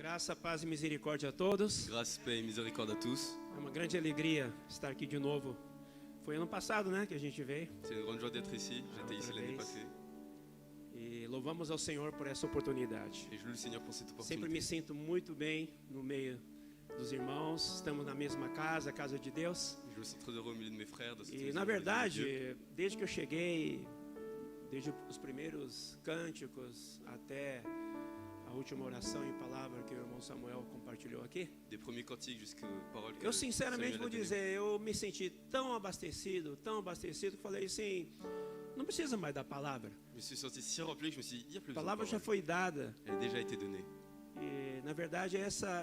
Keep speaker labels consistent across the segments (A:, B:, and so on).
A: Graça, paz e misericórdia a todos.
B: Grâce, paix et miséricorde à tous.
A: É uma grande alegria estar aqui de novo. Foi ano passado, né, que a gente veio.
B: C'est une grande joie d'être ici. J'étais ici l'année passée.
A: E louvamos ao Senhor por essa oportunidade.
B: Et je loue le Seigneur pour cette
A: Sempre me
B: opportunité.
A: sinto muito bem no meio dos irmãos. Estamos na mesma casa, a casa de Deus.
B: Je me sens très heureux au milieu de mes frères. De cette
A: E
B: maison
A: na
B: de Dieu.
A: verdade, desde que eu cheguei, desde os primeiros cânticos até a última oração e palavra que o irmão Samuel compartilhou aqui,
B: Des premiers cantiques jusqu'aux paroles que
A: eu sinceramente
B: Samuel a
A: vou
B: données.
A: dizer, eu me senti tão abastecido, que falei assim, não precisa mais da palavra.
B: Je me suis senti si rempli que je me suis dit, il n'y a plus
A: A
B: besoin de
A: palavra já
B: parole.
A: foi dada.
B: Elle a déjà été donnée.
A: E na verdade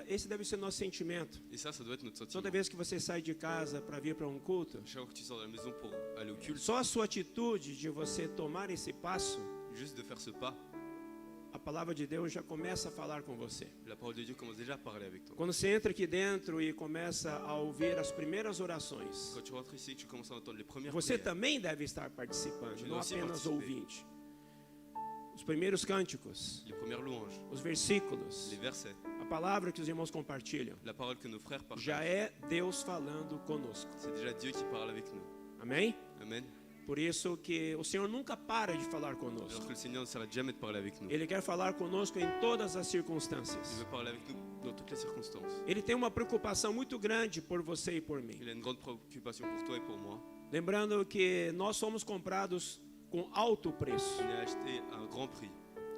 A: esse deve ser nosso sentimento.
B: Et ça doit être notre sentiment.
A: Toda vez que você sai de casa para vir para um culto,
B: Chaque fois que tu sors de la maison pour aller au culte,
A: só a sua atitude de você tomar esse passo,
B: juste de faire ce pas,
A: a palavra de Deus já começa a falar com você.
B: la parole de Dieu commence déjà à parler avec toi.
A: Quando você entra aqui dentro e começa a ouvir as primeiras orações,
B: Quand tu rentres ici, que tu commences à entendre les premières
A: você
B: prières,
A: também deve estar participando,
B: Je
A: não
B: dois aussi
A: apenas
B: participer.
A: ouvinte. Os primeiros cânticos,
B: les premières louanges,
A: os versículos,
B: les versets,
A: a palavra que os irmãos compartilham,
B: la parole que nos frères
A: já
B: partagent,
A: é Deus falando conosco.
B: c'est déjà Dieu qui parle avec nous.
A: Amém?
B: Amen.
A: Por isso que o Senhor nunca para de falar
B: Alors
A: conosco.
B: que le Seigneur ne s'arrête jamais de parler avec nous.
A: Ele quer falar conosco em todas as
B: Il
A: circunstâncias.
B: veut parler avec nous dans toutes les circonstances.
A: Ele tem uma preocupação muito grande por você e por mim.
B: Il a une grande préoccupation pour toi et pour moi.
A: Lembrando que nós somos comprados com alto preço,
B: On est acheté à un grand prix,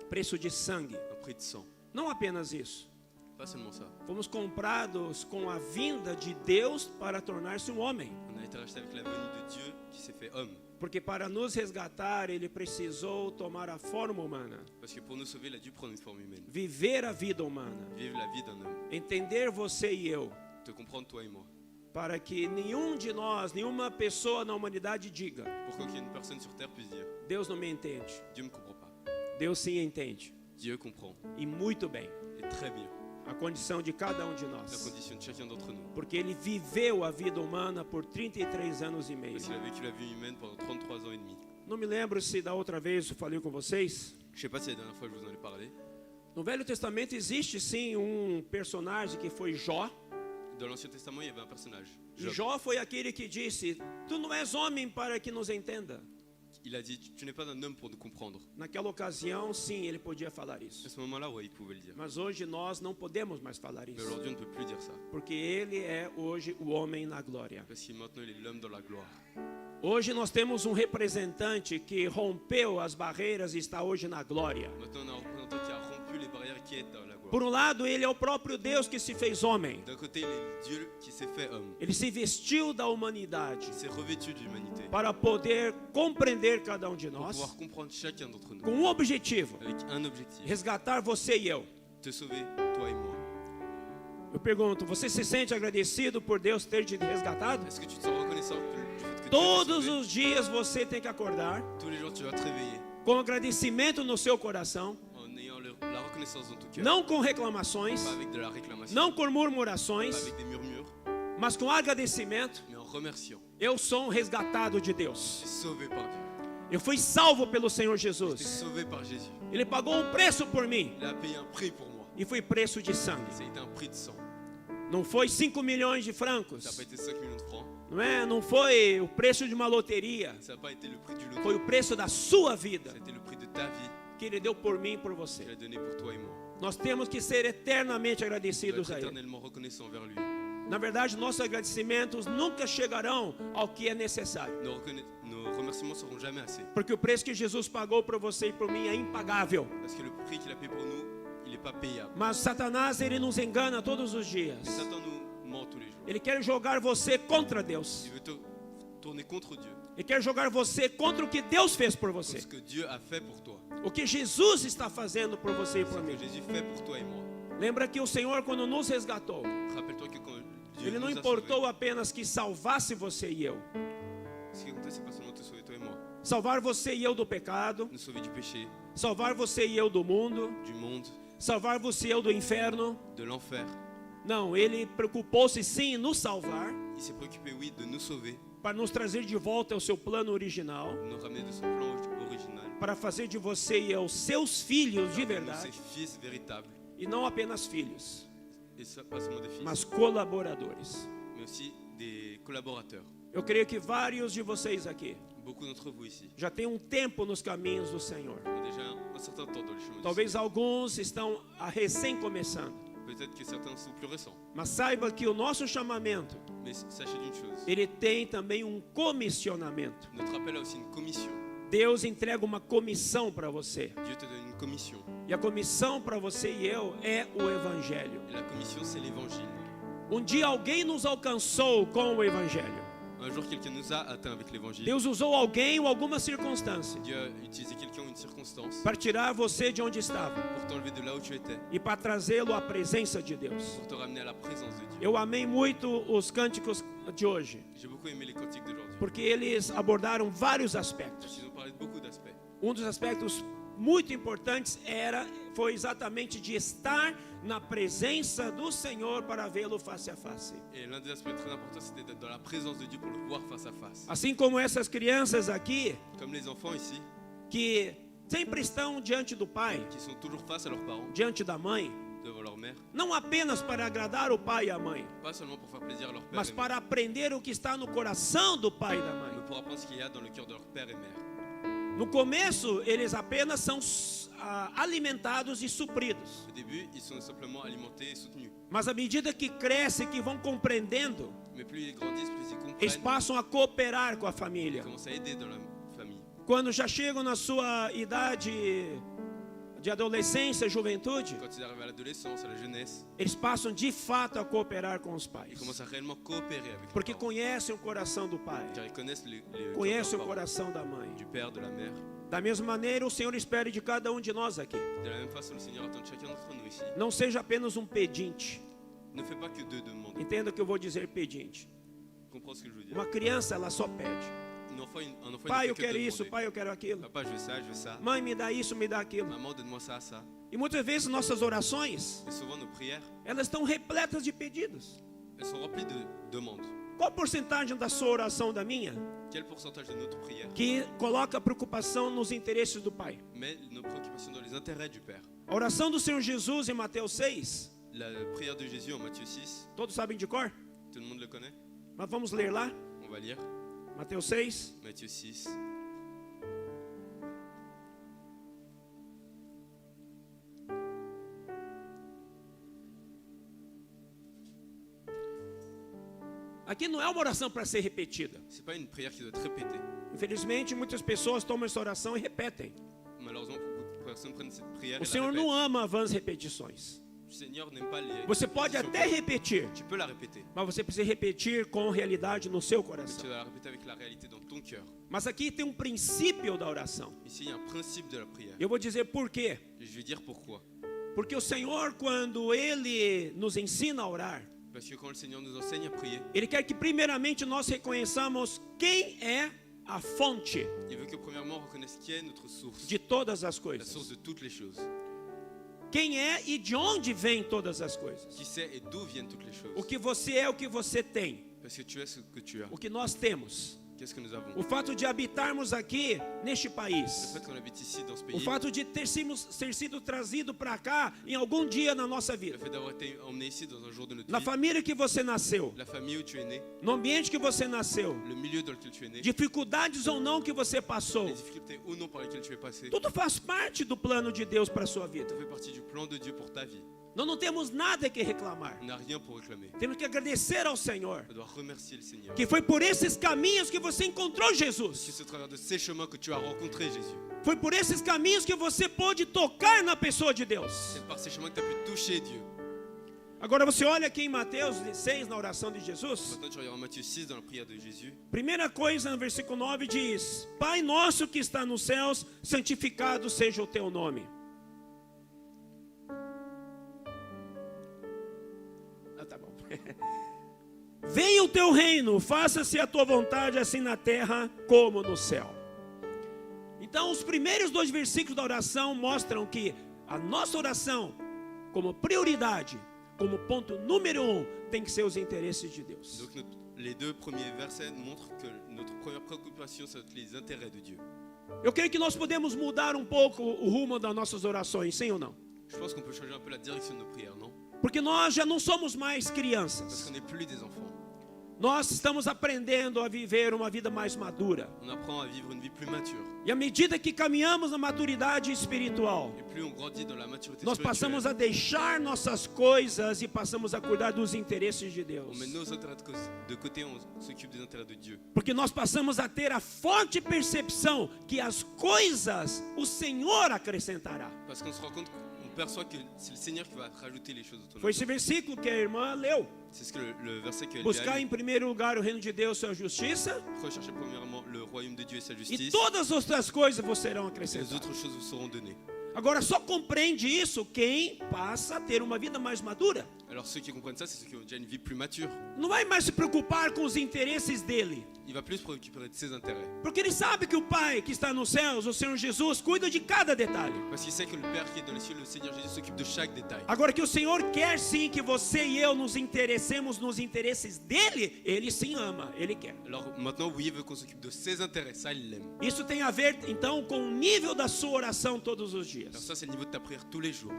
A: preço de sangue.
B: un prix de sang.
A: Não apenas isso.
B: Pas seulement ça.
A: Fomos comprados com a vinda de Deus para tornar-se um homem.
B: On a été racheté avec la venue de Dieu qui s'est fait homme.
A: Porque para nos resgatar, ele precisou tomar a forma humana,
B: Parce que pour nous sauver, il a dû prendre une forme humaine.
A: viver a vida humana,
B: Vivre la vie d'un homme.
A: entender você e eu,
B: Te comprendre toi et moi.
A: para que nenhum de nós, nenhuma pessoa na humanidade diga:
B: Pour qu'aucune personne sur terre puisse dire,
A: Deus não me entende.
B: Dieu ne me comprend pas.
A: Deus sim entende.
B: Dieu comprend.
A: E muito bem.
B: Et très bien.
A: A condição de cada um de
B: La
A: nós.
B: condition de chacun d'entre nous.
A: Porque ele viveu a vida humana por 33 anos e meio.
B: Parce qu'il a vécu la vie humaine pendant 33 ans et demi.
A: Não me lembro se da outra vez eu falei com vocês.
B: Je ne sais pas si la dernière fois je vous en ai parlé.
A: No Velho Testamento existe sim um personagem que foi Jó.
B: Dans l'Ancien Testament, il y avait un personnage,
A: E
B: Job.
A: Jó foi aquele que disse: Tu não és homem para que nos entenda.
B: Il a dit, tu n'es pas un homme pour nous comprendre.
A: Naquela ocasião, sim, ele podia falar
B: À
A: isso.
B: ce moment-là, ouais, il pouvait le dire.
A: Mas hoje nós não podemos mais falar
B: Mais
A: isso.
B: aujourd'hui, on ne peut plus dire ça.
A: Porque ele é hoje o homem na glória.
B: Parce que maintenant, il est l'homme dans la gloire.
A: Hoje nós temos um representante que rompeu as barreiras e está hoje na glória.
B: Maintenant, on a un représentant qui a rompu les barrières qui est dans la gloire.
A: Por um lado, ele é o próprio Deus que se fez homem.
B: D'un côté, il est Dieu qui s'est fait homme.
A: Ele se vestiu da humanidade
B: Il s'est revêtu d'humanité.
A: para poder compreender cada um de
B: Pour
A: nós
B: pouvoir comprendre chacun d'entre nous.
A: com um objetivo:
B: Avec un objectif.
A: resgatar você e eu.
B: Te sauver, toi et moi.
A: Eu pergunto, você se sente agradecido por Deus ter te resgatado?
B: Est-ce que tu te sens reconnaissant du fait que Dieu t'ait
A: Todos
B: sauvé?
A: os dias você tem que acordar
B: Tous les jours, tu vas te réveiller
A: com agradecimento no seu coração,
B: en ayant la reconnaissance dans ton cœur.
A: não com reclamações,
B: Pas avec de la réclamation.
A: não com
B: Pas
A: murmurações,
B: avec des murmures.
A: mas com agradecimento.
B: Mais en remerciant.
A: Eu sou um resgatado de
B: Je
A: Deus.
B: suis sauvé par Dieu.
A: Eu fui salvo pelo Senhor
B: Je suis
A: Jesus.
B: sauvé par Jésus.
A: Ele pagou um preço por mim
B: Il a payé un prix pour moi.
A: e foi preço de sangue.
B: Ça a été un prix de sang.
A: Não foi 5 milhões de
B: Ça n'a
A: francos,
B: pas été 5 millions de francs.
A: não é? Não foi o preço de uma loteria.
B: Ça n'a pas été le prix du loto.
A: Foi o preço da sua vida
B: Ça a été le prix de ta vie
A: que Ele deu por mim e por
B: qu'il
A: você.
B: a donné pour toi et moi.
A: Nós temos que ser eternamente
B: Tu dois
A: agradecidos
B: être
A: a Ele.
B: éternellement reconnaissant envers lui.
A: Na verdade, nossos agradecimentos nunca chegarão ao que é necessário.
B: Nos remerciements seront jamais assez.
A: Porque o preço que Jesus pagou por você e por mim é impagável.
B: Parce que le prix qu'il a payé pour nous, il n'est pas payable.
A: Mas Satanás, ele nos engana todos os dias.
B: Mais Satan nous ment tous les jours.
A: Ele quer jogar você contra Deus.
B: Il veut te tourner contre Dieu.
A: Ele quer jogar você contra o que Deus fez por
B: Contre
A: você.
B: ce que Dieu a fait pour toi.
A: O que Jesus está fazendo por você e
B: Ce
A: por
B: que
A: mim.
B: Jésus fait pour toi et moi.
A: Lembra que o Senhor, quando nos resgatou,
B: Rappelle-toi que quand Dieu
A: Ele não
B: nous a
A: importou
B: sauvés,
A: apenas que salvasse você e eu.
B: ce qui comptait, c'est pas seulement te sauver toi et moi.
A: Salvar você e eu do pecado.
B: Nous sauver du péché,
A: Salvar você e eu do mundo.
B: du monde,
A: Salvar você e eu do inferno.
B: de l'enfer.
A: Não, Ele preocupou-se sim em nos salvar,
B: Il s'est préoccupé, oui, de nous sauver,
A: para nos trazer de volta ao seu plano original,
B: de nous ramener de son plan original.
A: para fazer de você e eu seus filhos de
B: Faire de nous
A: verdade.
B: ses fils véritables.
A: E não apenas filhos,
B: et ça, pas seulement des fils,
A: mas colaboradores.
B: mais aussi des collaborateurs.
A: Eu creio que vários de vocês aqui
B: Beaucoup d'entre vous ici
A: já têm um tempo nos caminhos do Senhor.
B: ont déjà un certain temps dans les chemins du
A: Talvez alguns estão recém começando.
B: Seigneur. Peut-être que certains sont plus récents.
A: Mas saiba que o nosso chamamento,
B: Mais sachez d'une chose,
A: ele tem também um comissionamento.
B: notre appel a aussi une commission.
A: Deus entrega uma comissão para você.
B: Dieu te donne une commission.
A: E a comissão para você e eu é o Evangelho.
B: Et la commission, c'est l'évangile.
A: Um dia alguém nos alcançou com o Evangelho.
B: Un jour, quelqu'un nous a atteint avec l'évangile.
A: Deus usou alguém ou alguma circunstância
B: Dieu a utilisé quelqu'un ou une circonstance
A: para tirar você de onde estava
B: pour t'enlever de là où tu étais,
A: e para trazê-lo à presença de Deus.
B: pour te ramener à la présence de Dieu.
A: Eu amei muito os cânticos de hoje,
B: J'ai beaucoup aimé les cantiques d'aujourd'hui.
A: porque eles abordaram vários aspectos.
B: Ils ont parlé de beaucoup d'aspects.
A: Um dos aspectos muito importantes foi exatamente de estar na presença do Senhor para vê-lo face a face.
B: Et l'un des aspects très importants, c'était d'être dans la présence de Dieu pour le voir face à face.
A: Assim como essas crianças aqui,
B: Comme les enfants ici,
A: que sempre estão diante do pai,
B: qui sont toujours face à leurs parents,
A: diante da mãe,
B: devant leur mère,
A: não apenas para agradar o pai e a mãe,
B: pas seulement pour faire plaisir à leur père
A: mas
B: et mère,
A: para aprender o que está no coração do pai e da mãe.
B: mais pour apprendre ce qu'il y a dans le cœur de leur père et mère.
A: No começo, eles apenas são alimentados e supridos.
B: Au début, ils sont simplement alimentés et soutenus.
A: Mas à medida que crescem, que vão compreendendo,
B: Mais plus ils grandissent, plus ils
A: eles
B: comprennent,
A: passam a cooperar com a
B: ils
A: família.
B: commencent à aider dans la famille.
A: Quando já chegam na sua idade de adolescência, juventude,
B: Quand ils arrivent à l'adolescence, à la jeunesse,
A: eles passam de fato a cooperar com os
B: ils
A: pais.
B: commencent à réellement coopérer avec
A: Porque
B: leurs parents.
A: conhecem o coração do pai,
B: Car ils connaissent le
A: conhecem o
B: cœur de leurs
A: coração da mãe.
B: parents, du père, de la mère.
A: Da mesma maneira, o Senhor espera de cada um de nós aqui.
B: De la même façon, le Seigneur attend de chacun d'entre nous ici.
A: Não seja apenas um pedinte.
B: Ne fais pas que deux demandes.
A: Entenda o que eu vou dizer pedinte.
B: Comprends ce que je veux dire?
A: Uma criança, ela só pede.
B: Un enfant, il
A: Pai,
B: ne
A: eu
B: fait que
A: quero
B: te
A: isso,
B: demander.
A: pai, eu quero aquilo.
B: Papa, je veux ça, je veux ça.
A: Mãe, me dá isso, me dá aquilo.
B: Maman, donne-moi ça, ça.
A: E muitas vezes nossas orações,
B: Et souvent, nos prières,
A: elas estão repletas de pedidos.
B: elles sont remplies de demandes.
A: Qual porcentagem da sua oração, da minha,
B: Quel pourcentage de notre prière
A: que coloca preocupação nos interesses do Pai?
B: met nos préoccupations dans les intérêts du Père?
A: A oração do Senhor Jesus em Mateus 6,
B: La prière de Jésus en Matthieu 6,
A: todos sabem de cor?
B: tout le monde le connaît?
A: Mas vamos ler lá,
B: On va lire
A: Mateus 6.
B: Matthieu 6.
A: Aqui não é uma oração para ser repetida.
B: C'est pas une prière qui doit être répétée.
A: Infelizmente, muitas pessoas tomam essa oração e repetem.
B: Malheureusement, beaucoup de personnes prennent cette prière
A: O
B: et
A: Senhor
B: la
A: não
B: répètent.
A: ama vãs repetições.
B: Le Seigneur n'aime pas les
A: Você pode
B: répétitions.
A: até repetir,
B: Tu peux la répéter,
A: mas você precisa repetir com realidade no seu
B: mais tu
A: coração.
B: dois la répéter avec la réalité dans ton cœur.
A: Mas aqui tem um princípio da oração.
B: Ici, il y a un principe de la prière.
A: Eu vou dizer por quê.
B: Et je vais dire pourquoi.
A: Porque o Senhor, quando Ele nos ensina a orar,
B: Parce que quand le Seigneur nous enseigne à prier,
A: Ele quer que primeiramente nós reconheçamos quem é a fonte
B: il veut que premièrement on reconnaisse qui est notre source,
A: de todas as
B: la
A: coisas.
B: source de toutes les choses.
A: Quem é e de onde vêm todas as coisas.
B: Qui sait et d'où viennent toutes les choses.
A: O que você é, o que você tem,
B: Parce que tu es ce que tu as.
A: o que nós temos.
B: Qu'est-ce que nous avons?
A: O fato de habitarmos aqui neste
B: Le
A: país.
B: fait qu'on habite ici, dans ce
A: O
B: pays,
A: fato de ter sido trazido para cá em algum dia na nossa
B: le
A: vida.
B: fait d'avoir été emmené ici dans un jour de notre
A: Na
B: vie,
A: família que você nasceu,
B: la famille où tu es né,
A: no ambiente que você nasceu,
B: le milieu dans lequel tu es né,
A: dificuldades ou não que você passou.
B: les difficultés ou non par lesquelles tu es passé,
A: Tudo faz parte do plano de Deus para a sua vida.
B: ça fait partie du plan de Dieu pour ta vie.
A: Nós não temos nada que reclamar.
B: On n'a rien pour réclamer.
A: Temos que agradecer ao Senhor,
B: On doit remercier le Seigneur.
A: que foi por esses caminhos que você encontrou Jesus.
B: C'est au travers de ces chemins que tu as rencontré Jésus.
A: Foi por esses caminhos que você pôde tocar na pessoa de Deus.
B: C'est par ces chemins que tu as pu toucher Dieu.
A: Agora você olha aqui em Mateus 6, na oração de Jesus.
B: Maintenant, tu regardes en Matthieu 6 dans la prière de Jésus.
A: Primeira coisa, no versículo 9 diz: Pai nosso que está nos céus, santificado seja o teu nome. Tá bom. Venha o teu reino, faça-se a tua vontade, assim na terra como no céu. Então, os primeiros 2 versículos da oração mostram que a nossa oração, como prioridade, como ponto número 1, tem que ser os interesses de Deus.
B: Donc les deux premiers versets montrent que notre première préoccupation, c'est les intérêts de Dieu.
A: Eu creio que nós podemos mudar um pouco o rumo das nossas orações, sim ou não?
B: Je pense qu'on peut changer un peu la direction de nos prières, non?
A: Porque nós já não somos mais
B: Parce
A: crianças.
B: qu'on n'est plus des enfants.
A: Nós estamos aprendendo a viver uma vida mais madura.
B: On apprend à vivre une vie plus mature.
A: E à medida que caminhamos na maturidade espiritual,
B: Et plus on grandit dans la maturité
A: nós passamos
B: spirituelle,
A: a deixar nossas coisas e passamos a cuidar dos interesses de
B: on
A: Deus.
B: met nos intérêts de côté, on s'occupe des intérêts de Dieu.
A: Porque nós passamos a ter a forte percepção que as coisas o Senhor acrescentará.
B: Parce qu'on se rend compte, on perçoit que c'est le Seigneur qui va rajouter les choses autour de
A: Foi
B: nous.
A: esse versículo que a irmã leu.
B: C'est ce que le verset que
A: Buscar
B: elle
A: em primeiro lugar o reino de Deus, sua justiça,
B: recherchez premièrement le royaume de Dieu et sa
A: e
B: justice,
A: todas as outras coisas vos serão
B: et les
A: acrescentadas.
B: autres choses vous seront données.
A: Agora, só compreende isso quem passa a ter uma vida mais madura.
B: Alors ceux qui comprennent ça, c'est ceux qui ont déjà une vie plus mature.
A: Não vai mais se preocupar com os interesses dele.
B: Il va plus se préoccuper de ses intérêts.
A: Porque ele sabe que o Pai que está nos céus, o Senhor Jesus, cuida de cada detalhe.
B: Parce qu'il sait que le Père qui est dans les cieux, le Seigneur Jésus, s'occupe de chaque détail.
A: Agora que o Senhor quer sim que você e eu nos interessemos nos interesses dele, ele sim ama, ele quer.
B: Alors maintenant, oui, il veut qu'on s'occupe de ses intérêts. Ça, il l'aime.
A: Isso tem a ver então com o nível da sua oração todos os
B: Alors
A: dias.
B: ça, c'est le niveau de ta prière tous les jours.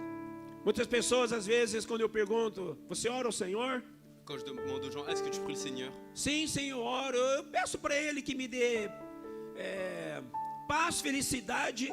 A: Muitas pessoas às vezes quando eu pergunto, você ora ao Senhor?
B: Quand je demande aux gens, est-ce que tu pries le Seigneur?
A: Sim, Senhor, eu oro. Eu peço para ele que me dê paz, felicidade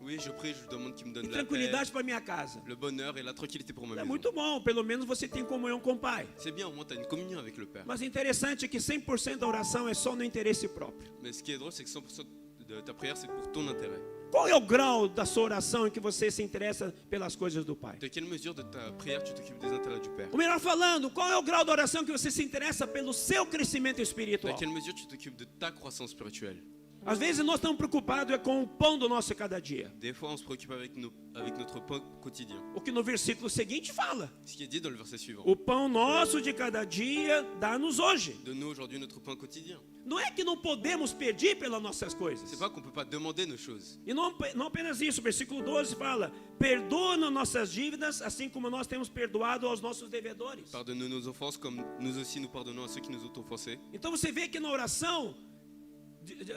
B: Oui, je prie, je demande qu'il me
A: e
B: donne la paix,
A: tranquilidade para minha casa.
B: le bonheur et la tranquillité pour ma
A: É
B: maison.
A: muito bom, pelo menos você tem comunhão com o Pai.
B: C'est bien, au moins tu as une communion avec le Père.
A: Mas interessante é que 100% da oração é só no interesse próprio.
B: Mais ce qui est drôle, c'est que 100% de ta prière, c'est pour ton intérêt.
A: Qual é o grau da sua oração em que você se interessa pelas coisas do Pai?
B: De quelle mesure de ta prière tu t'occupes des intérêts du Père?
A: Ou melhor falando, qual é o grau da oração que você se interessa pelo seu crescimento
B: De
A: espiritual?
B: quelle mesure tu t'occupes de ta croissance spirituelle?
A: Às vezes nós estamos preocupados com o pão do nosso cada dia.
B: Des fois, on se préoccupe avec notre pain quotidien.
A: O que no versículo seguinte fala:
B: Ce qui est dit dans le verset suivant.
A: o pão nosso de cada dia dá-nos hoje.
B: Donne-nous aujourd'hui notre pain quotidien.
A: Não é que não podemos pedir pelas nossas
B: C'est
A: coisas.
B: pas qu'on peut pas demander nos choses.
A: E não apenas isso, o versículo 12 fala: perdoa-nos nossas dívidas, assim como nós temos perdoado aos nossos devedores.
B: Pardonne-nous nos offenses comme nous aussi nous pardonnons à ceux qui nous ont offensés.
A: Então você vê que na oração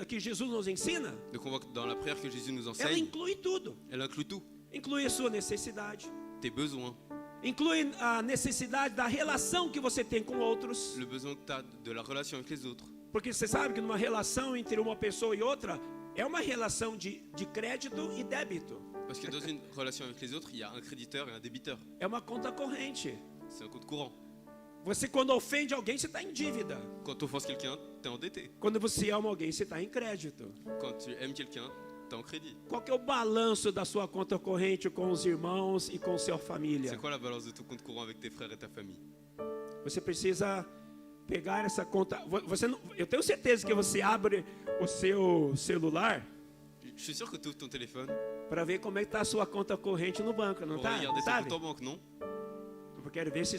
A: que Jesus nos ensina,
B: Donc on voit que dans la prière que Jésus nous
A: ela
B: enseigne,
A: inclui tudo.
B: elle inclut tout.
A: Inclui a sua necessidade,
B: Tes besoins,
A: inclui a necessidade da relação que você tem com outros.
B: le besoin que tu as de la relation avec les autres.
A: Porque você sabe que numa relação entre uma pessoa e outra, é uma relação de crédito e débito.
B: Parce que dans une relation avec les autres, il y a un créditeur et un débiteur.
A: É uma conta corrente.
B: C'est un compte courant.
A: Você quando ofende alguém, você está em dívida.
B: Quand tu offenses quelqu'un, tu es endetté.
A: Quando você ama alguém, você está em crédito.
B: Quand tu aimes quelqu'un, tu es en crédit.
A: Qual que é o balanço da sua conta corrente com os irmãos e com sua família?
B: C'est quoi la balance de ton compte courant avec tes frères et ta famille?
A: Você precisa pegar essa conta. Eu tenho certeza que você abre o seu celular
B: Je suis sûr que tu ouvres ton téléphone
A: para ver como é que está a sua conta corrente no banco, não
B: pour
A: tá?
B: regarder ton
A: Sabe?
B: compte en banque, non?
A: Eu quero ver se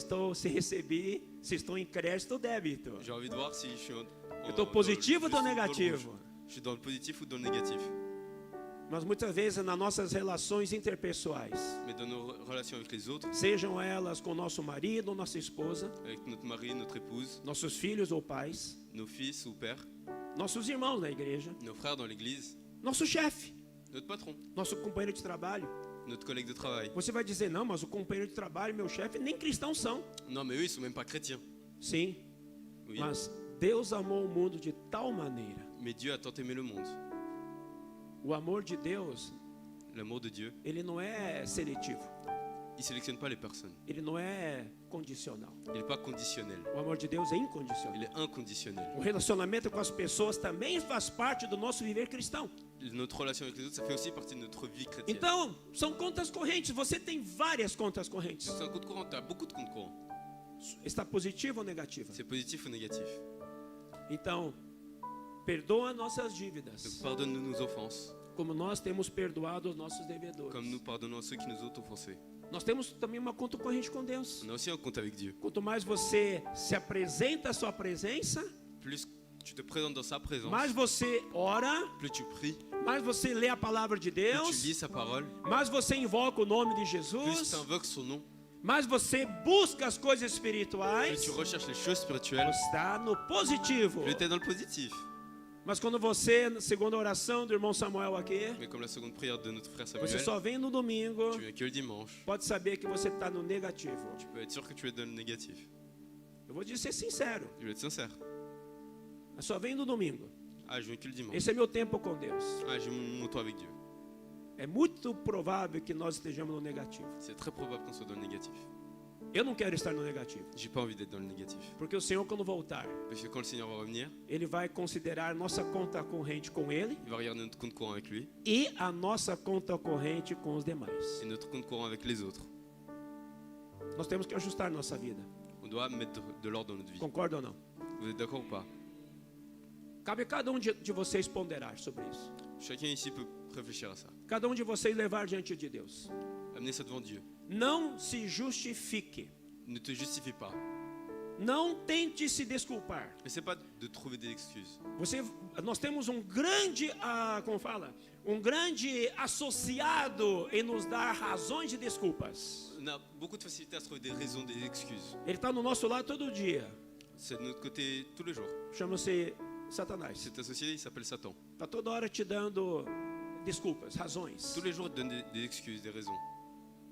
A: recebi, se estou em crédito ou débito.
B: J'ai envie de voir si je suis
A: Eu estou positivo ou estou
B: dans le
A: negativo?
B: rouge. Je suis dans le positif ou dans le négatif.
A: Mas muitas vezes nas nossas relações interpessoais,
B: Mais dans nos relations avec les autres,
A: sejam elas com nosso marido ou nossa esposa,
B: avec notre mari, notre épouse,
A: nossos filhos ou pais,
B: nos fils ou pères,
A: nossos irmãos na igreja,
B: nos frères dans l'église,
A: nosso chefe,
B: notre patron,
A: nosso companheiro de trabalho.
B: notre collègue de travail.
A: Você vai dizer, não, mas o companheiro de trabalho, meu chefe, nem cristãos são.
B: Non, mais eux, ils sont même pas chrétiens.
A: Sim,
B: Oui.
A: mas Deus amou o mundo de tal maneira.
B: Mais Dieu a tant aimé le monde.
A: O amor de Deus,
B: L'amour de Dieu,
A: ele não é seletivo.
B: il sélectionne pas les personnes.
A: Ele não é condicional.
B: Il n'est pas conditionnel.
A: O amor de Deus é incondicional.
B: Il est inconditionnel.
A: O relacionamento com as pessoas também faz parte do nosso viver cristão.
B: Notre relation avec les autres, ça fait aussi partie de notre vie chrétienne.
A: Então, são contas correntes. Você tem várias contas correntes.
B: C'est un compte courant, tu as beaucoup de comptes courants.
A: Está positiva ou negativa?
B: C'est positif ou négatif.
A: Então, perdoa nossas
B: Donc
A: dívidas,
B: pardonne-nous nos offenses,
A: como nós temos perdoado os nossos devedores.
B: comme nous pardonnons à ceux qui nous ont offensés.
A: Nós temos também uma conta corrente com Deus.
B: On a aussi un compte avec Dieu.
A: Quanto mais você se apresenta à sua presença,
B: Plus tu te présentes dans sa présence,
A: mais você ora,
B: plus tu pries,
A: mais você lê a palavra de
B: plus
A: Deus,
B: tu lis sa parole,
A: mais você invoca o nome de
B: plus
A: Jesus,
B: tu invoques son nom,
A: mais você busca as coisas
B: plus
A: espirituais,
B: tu recherches les choses spirituelles,
A: está no positivo.
B: plus tu es dans le positif.
A: Mas quando você, segundo a oração do irmão Samuel aqui,
B: Mais comme la seconde prière de notre frère
A: você
B: Samuel,
A: só vem no domingo,
B: tu viens que le dimanche.
A: pode saber que você está no negativo.
B: Tu peux être sûr que tu es dans le négatif.
A: Eu vou ser sincero,
B: Je vais être sincère.
A: mas só vem no domingo.
B: Ah, je viens que le dimanche.
A: Esse é meu tempo com Deus.
B: Ah, j'ai mon temps avec Dieu.
A: É muito provável que nós estejamos no negativo.
B: C'est très probable qu'on soit dans le négatif.
A: Eu não quero estar no negativo,
B: J'ai pas envie d'être dans le négatif.
A: porque o Senhor, quando voltar,
B: Parce que quand le Seigneur va revenir,
A: Ele vai considerar nossa conta corrente com Ele
B: il va regarder notre compte courant avec lui
A: e a nossa conta corrente com os demais.
B: et notre compte courant avec les autres.
A: Nós temos que ajustar nossa vida.
B: On doit mettre de l'ordre dans notre vie.
A: Concorda ou não?
B: Vous êtes d'accord ou pas?
A: Cabe a cada um de vocês ponderar sobre isso.
B: Chacun ici peut réfléchir à ça.
A: Cada um de vocês levar diante de Deus.
B: Amenez ça devant Dieu.
A: Não se justifique.
B: Ne te justifie pas.
A: Não tente se desculpar.
B: N'essaie pas de trouver des excuses.
A: Nós temos um grande, como fala, um grande associado em nos dar razões de desculpas.
B: On a beaucoup de facilité à se trouver des raisons, des excuses.
A: Ele está no nosso lado todo dia.
B: C'est de notre côté tous les jours.
A: Chama-se Satanás.
B: Cet associé, il s'appelle Satan.
A: Está toda hora te dando desculpas, razões.
B: Tous les jours, il te donne des excuses, des raisons.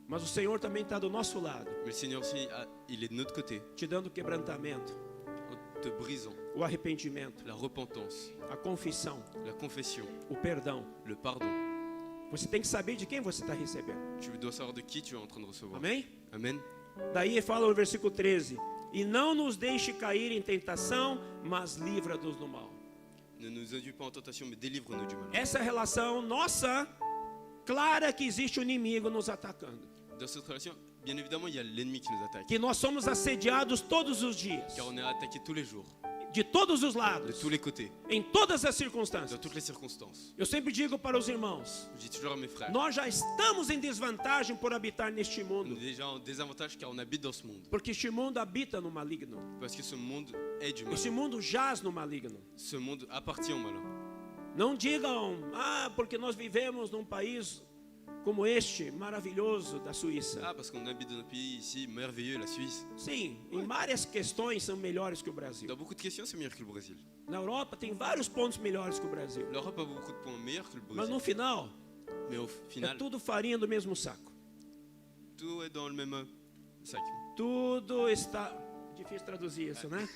A: Mas o Senhor também está do nosso lado,
B: Mais le Seigneur aussi, il est de notre côté,
A: te dando quebrantamento,
B: en te brisant.
A: o arrependimento,
B: La repentance,
A: a confissão,
B: la confession,
A: o perdão.
B: le pardon.
A: Você tem que saber de quem você está recebendo.
B: Tu dois savoir de qui tu es en train de recevoir.
A: Amém?
B: Amen.
A: Daí fala no versículo 13: E não nos deixe cair em tentação, mas livra-nos do mal.
B: Ne nous induis pas en tentation, mais délivre-nous du mal.
A: Essa é a relação nossa, clara que existe um inimigo nos atacando.
B: Dans cette relation, bien évidemment, il y a l'ennemi qui nous attaque.
A: Que nós somos assediados todos os dias,
B: Car on est attaqué tous les jours,
A: de todos os
B: de
A: lados,
B: tous les côtés,
A: em todas as
B: dans
A: circunstâncias.
B: toutes les circonstances.
A: Eu sempre digo para os irmãos,
B: Je dis toujours à mes frères,
A: nós já estamos em desvantagem por habitar neste
B: on
A: mundo,
B: est déjà en désavantage car on habite dans ce monde.
A: porque este mundo habita no maligno.
B: Parce que ce monde est du mal.
A: Este mundo jaz no maligno.
B: Ce monde appartient au malin.
A: Não digam, porque nós vivemos num país como este, maravilhoso da Suíça.
B: Ah, parce qu'on habite dans un pays ici merveilleux, la Suisse.
A: Sim, em várias questões são melhores que o Brasil.
B: Dans beaucoup de questions, c'est meilleur que le Brésil.
A: Na Europa tem vários pontos melhores que o Brasil.
B: L'Europe a beaucoup de points meilleurs que le
A: Mas
B: Brésil.
A: no final,
B: Mais au
A: é
B: final,
A: tudo farinha do mesmo saco.
B: tout est dans le même sac.
A: Tudo está... Difícil traduzir isso, né?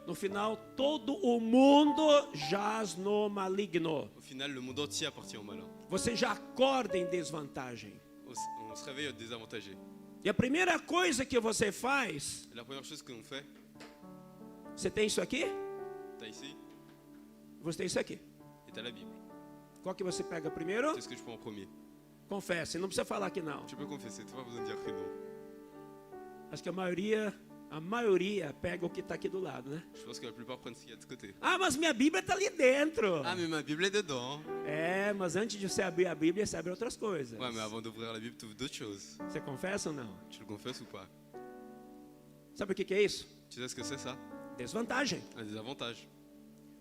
A: No final, todo o mundo jaz no maligno.
B: Au final, le monde entier appartient au malin.
A: Você já acorda em desvantagem.
B: On se réveille désavantagé.
A: E a primeira coisa que você faz,
B: Et la première chose que l'on fait,
A: você tem isso aqui?
B: t'as ici
A: Você tem isso aqui.
B: et t'as la Bible.
A: Qual que você pega primeiro?
B: C'est ce que je prends en premier.
A: Confesse, não precisa falar que não.
B: Tu peux confesser, tu n'as pas besoin de dire que non.
A: Acho que a maioria pega o que está aqui do lado, né?
B: Je pense que la plupart prennent ce qu'il y a de ce côté.
A: Ah, mas minha Bíblia está ali dentro.
B: Ah, mais ma Bible est dedans.
A: É, mas antes de você abrir a Bíblia, você abre outras coisas.
B: Ouais, mais avant d'ouvrir la Bible, tu ouvres d'autres choses.
A: Você confessa ou não?
B: Tu le confesses ou pas?
A: Sabe o que é isso?
B: Tu sais ce que c'est ça?
A: Desvantagem.
B: Un désavantage.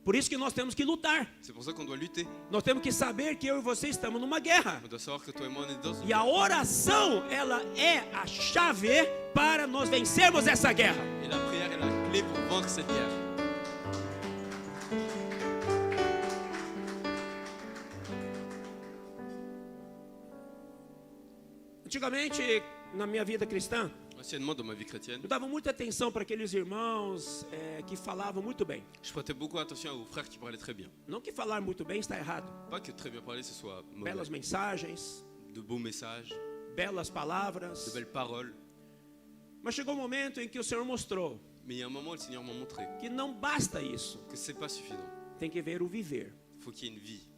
A: Por isso que nós temos que lutar.
B: C'est pour ça qu'on doit lutter.
A: Nós temos que saber que eu e você estamos numa guerra.
B: On doit savoir que toi et moi, on est dans une
A: E a oração, ela é a chave para nós vencermos essa guerra.
B: Et la prière est la clé pour vaincre cette guerre.
A: Antigamente, na minha vida cristã,
B: Anciennement, dans ma vie chrétienne,
A: eu dava muita atenção para aqueles irmãos que falavam muito bem.
B: je prêtais beaucoup attention aux frères qui parlaient très bien.
A: Não que falar muito bem está errado.
B: Pas que très bien parler, ce soit
A: Belas
B: mauvais.
A: mensagens,
B: De beaux messages,
A: belas
B: de
A: palavras.
B: belles paroles.
A: Mas chegou um momento em que o Senhor mostrou
B: Mais il y a un moment, le Seigneur m'a montré
A: que não basta isso.
B: que c'est pas suffisant.
A: Tem que ver o viver.
B: Il faut qu'il y ait une vie.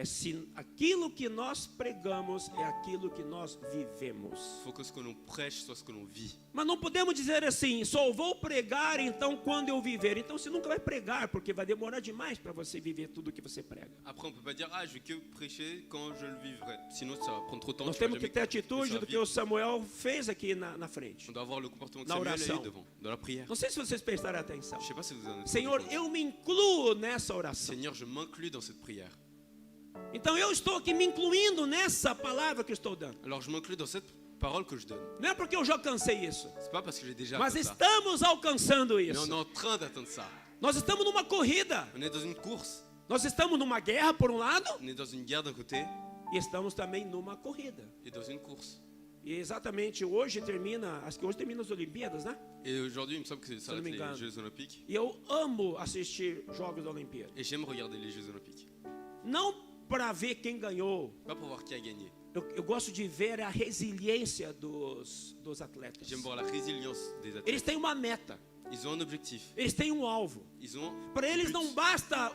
A: É se aquilo que nós pregamos é aquilo que nós vivemos.
B: Il faut que ce que l'on prêche soit ce que l'on vit.
A: Mas não podemos dizer assim, só vou pregar então quando eu viver. Então você nunca vai pregar, porque vai demorar demais para você viver tudo que você prega.
B: Après, on peut pas dire, ah, je vais que prêcher quand je le vivrai. Sinon, ça va prendre trop de temps.
A: Nós
B: tu vas
A: temos que
B: jamais
A: ter
B: ça
A: atitude
B: va
A: do que
B: vite.
A: o Samuel fez aqui na frente.
B: On doit avoir le comportement que
A: Na
B: Samuel a
A: oração.
B: eu devant, dans la prière.
A: Não sei se vocês prestaram atenção.
B: Je sais pas si vous en êtes
A: Senhor,
B: rendu compte.
A: eu me incluo nessa oração.
B: Seigneur, je m'inclus dans cette prière.
A: Então eu estou aqui me incluindo nessa palavra que eu estou dando.
B: Alors, je m'inclus dans cette parole que je donne.
A: Não é porque eu já alcancei isso,
B: C'est pas parce que j'ai déjà
A: mas
B: fait ça.
A: estamos alcançando
B: Mais
A: isso.
B: on est en train d'atteindre ça.
A: Nós estamos numa corrida.
B: On est dans une course.
A: Nós estamos numa guerra, por um lado,
B: On est dans une guerre d'un côté
A: e estamos também numa corrida.
B: et dans une course.
A: E exatamente hoje termina, acho que hoje termina as Olimpíadas, né?
B: Et aujourd'hui, il me semble que ça va
A: não me
B: être
A: engano.
B: les Jeux Olympiques.
A: E eu amo assistir Jogos da Olimpíada.
B: Et j'aime regarder les Jeux Olympiques.
A: Não para ver quem ganhou.
B: Pas pour voir qui a gagné.
A: Eu gosto de ver a resiliência dos atletas.
B: J'aime voir la résilience des athlètes.
A: Eles têm uma meta.
B: Ils ont un objectif.
A: Eles têm um alvo.
B: Ils ont
A: Para
B: un
A: eles
B: but.
A: não basta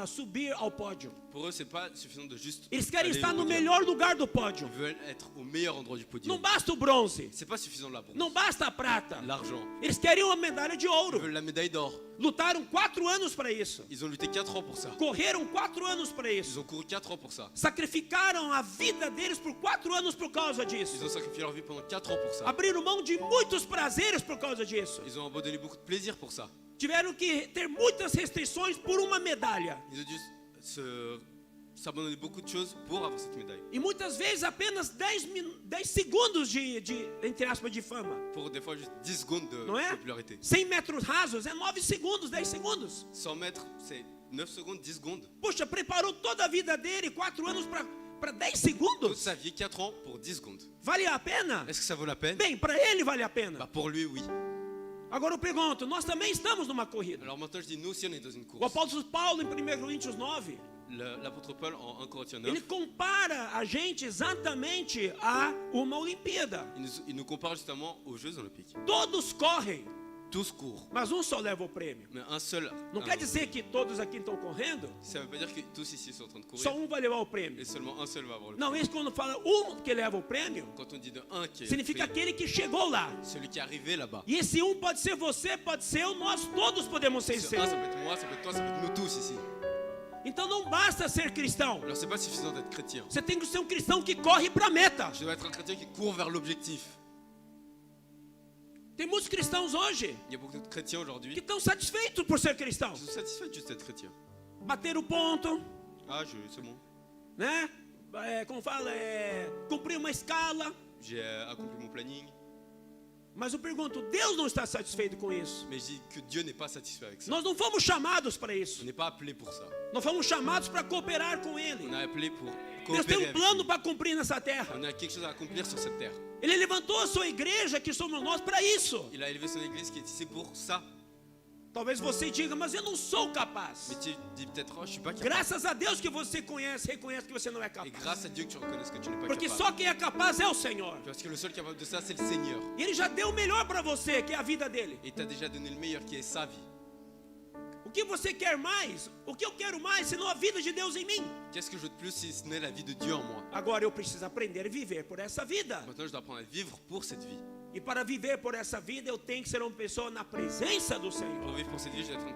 A: subir ao pódio.
B: Pour eux, c'est pas suffisant de juste
A: Eles querem
B: aller
A: estar
B: au
A: no
B: podium.
A: melhor lugar do pódio.
B: Ils veulent être au meilleur endroit du
A: Não
B: podium.
A: basta o bronze.
B: C'est pas suffisant de la bronze.
A: Não basta a prata.
B: L'argent.
A: Eles querem uma medalha de
B: Ils
A: ouro.
B: veulent la médaille d'or.
A: Lutaram 4 anos para isso.
B: Ils ont lutté 4 ans pour ça.
A: Correram 4 anos para
B: Ils
A: isso.
B: ont couru 4 ans pour ça.
A: Sacrificaram a vida deles por 4 anos por causa
B: Ils
A: disso.
B: ont sacrifié leur vie pendant 4 ans pour ça.
A: Abriram mão de muitos prazeres por causa disso.
B: Ils ont abandonné beaucoup de plaisir pour ça.
A: Tiveram que ter muitas restrições por uma medalha.
B: Ils ont dû s'abandonner beaucoup de choses pour avoir cette médaille.
A: E muitas vezes apenas 10 segundos entre aspas, de fama.
B: Pour des fois juste 10 secondes de
A: Não é?
B: popularité.
A: 100 metros rasos é 9 segundos, 10 segundos.
B: 100 mètres, c'est 9 secondes, 10 secondes.
A: Poxa, preparou toda a vida dele, 4 anos para 10
B: Toute
A: segundos.
B: sa vie, 4 ans pour 10 secondes.
A: Vale a pena?
B: Est-ce que ça vaut la peine?
A: Bem, para ele vale a pena.
B: Bah pour lui, oui.
A: Agora eu pergunto, nós também estamos numa corrida.
B: Alors maintenant, je dis, nous aussi, on est dans une
A: O
B: course.
A: apóstolo Paulo, em 1 Coríntios 9,
B: L'apôtre Paul, en 1 Corinthiens 9,
A: ele compara a gente exatamente a uma Olimpíada.
B: il nous compare justement aux Jeux Olympiques.
A: Todos correm,
B: Tous courent,
A: mas um só leva o prêmio.
B: mais un seul.
A: Não quer dizer que todos aqui estão correndo,
B: Ça ne veut pas dire que tous ici sont en train de courir
A: só um vai levar o prêmio.
B: et seulement un seul va avoir le
A: Não,
B: prix.
A: isso quando fala um que leva o prêmio,
B: Quand on dit de un qui est
A: significa
B: pris,
A: aquele que chegou lá.
B: celui qui est arrivé là-bas.
A: E esse um pode ser você, pode ser eu, nós todos podemos ser
B: Ce
A: esse
B: un,
A: um.
B: ça peut être moi, ça peut être toi, ça peut être nous tous ici.
A: Então não basta ser cristão.
B: Alors c'est pas suffisant d'être chrétien.
A: Você tem que ser um cristão que corre para a meta.
B: Je dois être un chrétien qui court vers l'objectif.
A: Tem muitos cristãos hoje
B: Il y a beaucoup de chrétiens
A: que
B: aujourd'hui
A: estão satisfeitos por ser cristãos.
B: qui sont satisfaits de juste être chrétiens.
A: Bater o ponto,
B: Ah, c'est bon.
A: né? Como fala, cumprir uma escala.
B: J'ai accompli mon planning.
A: Mas eu pergunto, Deus não está satisfeito com isso?
B: Mais je dis que Dieu n'est pas satisfait avec ça.
A: Nós não fomos chamados para
B: On
A: isso.
B: n'est pas appelé pour ça.
A: Nós fomos chamados para cooperar com Ele.
B: On est appelé pour
A: Deus tem
B: coopérer
A: um
B: avec
A: plano
B: lui.
A: para cumprir nessa terra.
B: On a quelque chose à accomplir sur cette terre.
A: Ele levantou a sua igreja, que somos nós, para isso.
B: Il a élevé son église qui est ici pour ça.
A: Talvez você diga, mas eu não sou capaz.
B: Mais tu dis peut-être, oh, je suis pas capable.
A: Graças a Deus que você reconhece que você não é
B: Et
A: capaz.
B: grâce à Dieu que tu reconnaisses que tu n'es pas
A: Porque
B: capable.
A: só quem é capaz é o Senhor.
B: Parce que le seul capable de ça, c'est le Seigneur.
A: E Ele já deu o melhor para você, que é a vida dele.
B: Et t'as déjà donné le meilleur qui est sa vie.
A: O que você quer mais? O que eu quero mais, senão a vida de Deus em mim?
B: Qu'est-ce que je veux de plus si ce n'est la vie de Dieu en moi?
A: Agora eu preciso aprender a viver por essa vida.
B: Maintenant, je dois apprendre à vivre pour cette vie.
A: E para viver por essa vida, eu tenho que ser uma pessoa na presença do
B: Pour
A: Senhor.
B: vivre pour cette vie, je dois être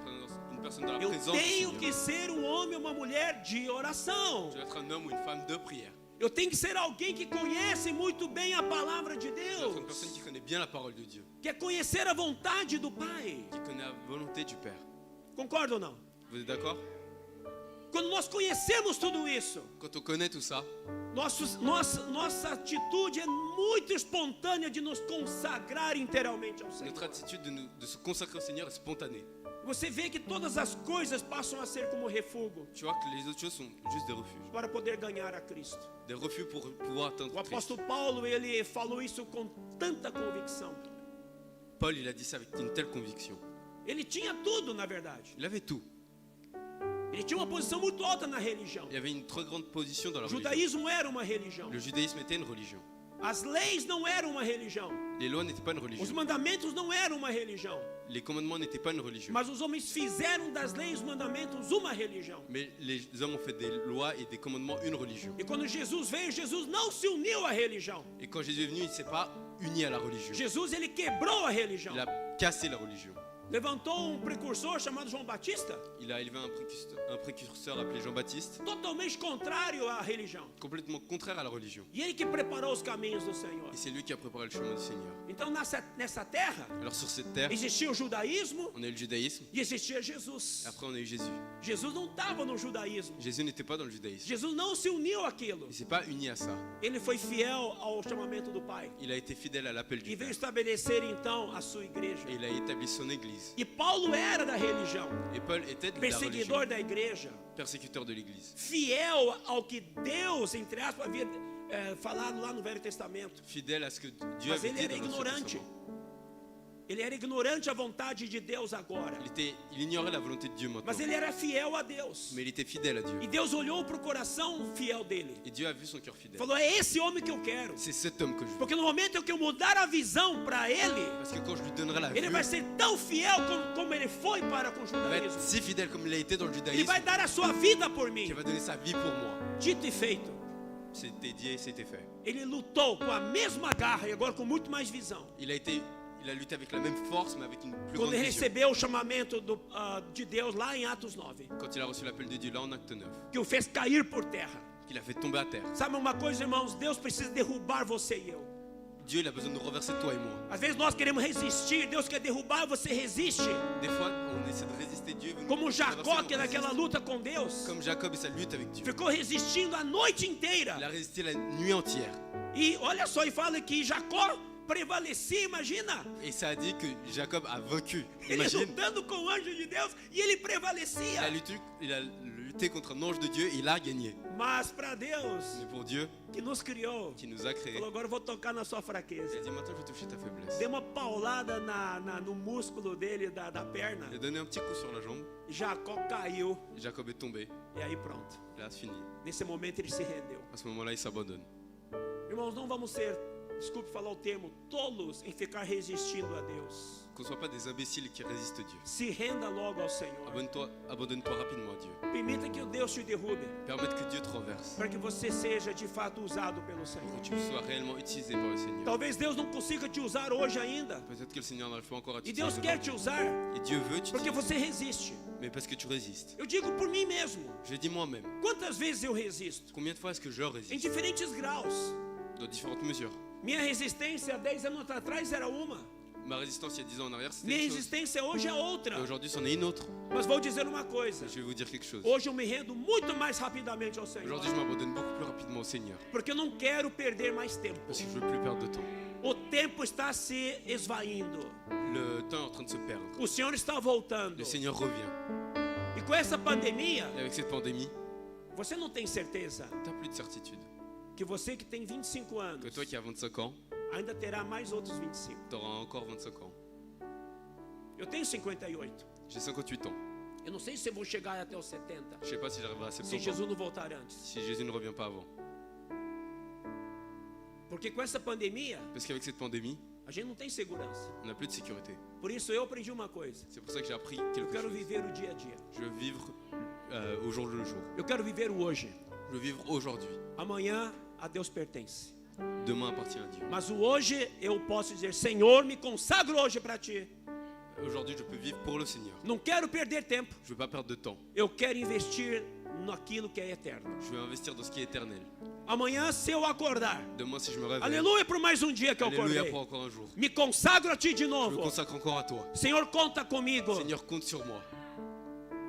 B: une personne dans la
A: Eu
B: présence du
A: tenho
B: Seigneur.
A: que ser um homem ou uma mulher de oração.
B: Je dois être un homme ou une femme de prière.
A: Eu tenho que ser alguém que conhece muito bem a palavra de
B: Je dois être une
A: Deus.
B: personne qui connaît bien la parole de Dieu,
A: Que é conhecer a vontade do Pai.
B: qui connaît la volonté du Père.
A: Concorda ou não?
B: Vous êtes d'accord?
A: Quando nós conhecemos tudo isso,
B: Quand on connaît tout ça,
A: nossa atitude é muito espontânea de nos consagrar inteiramente ao Senhor.
B: notre attitude de se consacrer au Seigneur est spontanée.
A: Você vê que todas as coisas passam a ser como refúgio
B: Tu vois que les autres choses sont juste des refuges.
A: para poder ganhar a Cristo.
B: Des refuges pour pouvoir atteindre
A: O
B: Christ.
A: apóstolo Paulo, ele falou isso com tanta convicção.
B: Paul, il a dit ça avec une telle conviction.
A: Ele tinha tudo, na verdade.
B: Il avait tout.
A: Ele tinha uma posição muito alta na religião.
B: Il avait une très grande position dans la
A: O
B: religion.
A: judaísmo era uma religião.
B: Le judaïsme était une religion.
A: As leis não eram uma religião.
B: Les lois n'étaient pas une
A: Os
B: religion.
A: mandamentos não eram uma religião.
B: Les commandements n'étaient pas une religion.
A: Mas os homens fizeram das leis e os mandamentos uma religião.
B: Mais les hommes ont fait des lois et des commandements une religion.
A: E quando Jesus veio, Jesus não se uniu à religião.
B: Et quand Jésus est venu, il ne s'est pas uni à la religion.
A: Jesus, ele quebrou a religião.
B: Il a cassé la religion.
A: Levantou um precursor chamado João Batista,
B: Il a élevé un précurseur appelé Jean-Baptiste,
A: totalmente contrário à religião.
B: complètement contraire à la religion.
A: E ele que preparou os caminhos do Senhor.
B: Et c'est lui qui a préparé le chemin du Seigneur.
A: Então, nessa terra,
B: Alors sur cette terre,
A: existia o judaísmo
B: on a eu le judaïsme,
A: e existia Jesus.
B: après on a eu Jésus.
A: Jesus não estava no judaísmo.
B: Jésus n'était pas dans le judaïsme.
A: Jesus não se uniu àquilo.
B: Il ne s'est pas uni à ça.
A: Ele foi fiel ao chamamento do Pai.
B: Il a été fidèle à l'appel
A: E
B: du
A: veio
B: Père.
A: estabelecer então a sua igreja.
B: Et il a établi son église. l'église.
A: E Paulo era da religião,
B: Et Paul était de la
A: perseguidor
B: religion,
A: da igreja,
B: persécuteur de l'église.
A: fiel ao que Deus, entre aspas, havia falado lá no Velho Testamento.
B: Fidèle à ce que Dieu
A: Mas
B: avait
A: ele
B: dit
A: era
B: dans l'Ancien
A: ignorante.
B: Testament.
A: Ele era ignorante à vontade de Deus agora.
B: Il ignorait la volonté de Dieu maintenant.
A: Mas ele era fiel a Deus.
B: Mais il était fidèle à Dieu.
A: E Deus olhou para o coração fiel dele.
B: Et Dieu a vu son cœur fidèle.
A: Falou, é esse homem que eu quero.
B: C'est cet homme que je veux.
A: Porque no momento em que eu mudar a visão para ele,
B: Parce que quand je lui donnerai la
A: ele
B: vue,
A: vai ser tão fiel como ele foi para com o
B: il va être
A: judaísmo.
B: si fidèle comme il a été dans le
A: Ele
B: judaïsme,
A: vai dar a sua vida por mim.
B: qu'il va donner sa vie pour moi.
A: Dito e feito.
B: C'était dit et c'était fait.
A: Ele lutou com a mesma garra e agora com muito mais visão.
B: Il a lutté avec la même force, mais avec une plus
A: Quando
B: grande
A: ele
B: vision.
A: recebeu o chamamento de Deus lá em Atos 9,
B: Quand il a reçu l'appel de Dieu là en acte 9,
A: que o fez cair por terra.
B: qu'il a fait tomber à terre.
A: Sabe uma coisa, irmãos? Deus precisa derrubar você e eu.
B: Dieu, il a besoin de nous renverser toi et moi.
A: Às vezes nós queremos resistir, Deus quer derrubar, você resiste.
B: Des fois, on essaie de résister Dieu. veut nous
A: Como
B: renverser,
A: Jacó,
B: on
A: que naquela
B: résiste.
A: luta com Deus,
B: Comme Jacob et sa lutte avec Dieu.
A: ficou resistindo a noite inteira.
B: Il a résisté la nuit entière.
A: E olha só, e fala que Jacó prevalecia, imagina.
B: Et ça a dit que Jacob a vaincu.
A: Ele
B: Imagine.
A: lutando com o anjo de Deus e ele prevalecia.
B: Il a lutté contre un ange de Dieu et il a gagné.
A: Mas para Deus,
B: Mais pour Dieu,
A: que nos criou,
B: qui nous a créés,
A: falou, agora eu vou tocar na sua
B: il
A: fraqueza.
B: a dit maintenant je vais toucher ta faiblesse.
A: Deu uma paulada no músculo dele, da perna.
B: Il a donné un petit coup sur la jambe.
A: Jacó caiu.
B: Et Jacob est tombé.
A: E aí pronto.
B: Là, c'est fini.
A: Nesse momento ele se rendeu.
B: À ce moment-là, il s'abandonne.
A: Irmãos, não vamos ser, desculpe falar o termo, tolos em ficar resistindo a Deus.
B: Qu'on ne soit pas des imbéciles qui résistent Dieu.
A: Se renda logo ao Senhor.
B: Abandonne-toi rapidement à Dieu.
A: Permita que o Deus te derrube,
B: Permette que Dieu te renverse.
A: para que você seja de fato usado pelo
B: Que
A: Senhor.
B: tu sois réellement utilisé par le Seigneur.
A: Talvez Deus não consiga te usar hoje ainda.
B: Peut-être que le Seigneur n'arrive pas encore à
A: E Deus
B: t'utiliser.
A: quer te usar,
B: Et Dieu veut
A: porque
B: t'utiliser.
A: você resiste.
B: Mais parce que tu résistes.
A: Eu digo por mim mesmo.
B: Je dis moi-même.
A: Quantas vezes eu resisto?
B: Combien de fois est-ce que je
A: Em
B: résiste?
A: diferentes graus.
B: Dans différentes mesures.
A: Minha resistência há 10 anos atrás era uma.
B: Ma résistance il y a 10 ans en arrière, c'était
A: Minha
B: une chose.
A: resistência hoje é outra.
B: Et aujourd'hui, c'en est une autre.
A: Mas vou dizer uma coisa.
B: Je vais vous dire quelque chose.
A: Hoje eu me rendo muito mais rapidamente ao Senhor.
B: Aujourd'hui, je m'abandonne beaucoup plus rapidement au Seigneur.
A: Porque eu não quero perder mais tempo.
B: Parce que je ne veux plus perdre de temps.
A: O tempo está se esvaindo.
B: Le temps est en train de se perdre.
A: O Senhor está voltando.
B: Le Seigneur revient.
A: E com essa pandemia,
B: Et avec cette pandémie,
A: você não tem certeza
B: tu n'as plus de certitude.
A: que você que tem 25
B: Que
A: anos
B: toi qui as 25 ans,
A: ainda terá mais outros 25.
B: tu auras encore 25 ans.
A: Eu tenho 58.
B: J'ai 58 ans.
A: Eu não sei se eu vou chegar até os 70.
B: Je ne sais pas si j'arriverai à
A: Se
B: 70 ans.
A: Jesus não voltar antes.
B: Si Jésus ne revient pas avant.
A: Porque com essa pandemia,
B: Parce qu'avec cette pandémie,
A: a gente não tem segurança.
B: on n'a plus de sécurité.
A: Por isso eu aprendi uma coisa.
B: C'est pour ça que j'ai appris
A: Eu
B: quelque
A: quero
B: chose.
A: viver o dia a dia.
B: Je veux vivre au jour le jour.
A: Eu quero viver o hoje.
B: Je veux vivre aujourd'hui.
A: Amanhã a Deus pertence.
B: Demain appartient à Dieu.
A: Mas o hoje eu posso dizer, Senhor, me consagro hoje para Ti.
B: Aujourd'hui, je peux vivre pour le Seigneur.
A: Não quero perder tempo.
B: Je ne veux pas perdre de temps.
A: Eu quero investir naquilo que é eterno.
B: Je veux investir dans ce qui est éternel.
A: Amanhã, se eu acordar,
B: Demain, si je me réveille,
A: aleluia por mais um dia que eu
B: alléluia
A: acordei.
B: pour encore un jour.
A: Me consagro a Ti de
B: Je me
A: novo.
B: consacre encore à toi.
A: Senhor, conta comigo.
B: Seigneur, compte sur moi.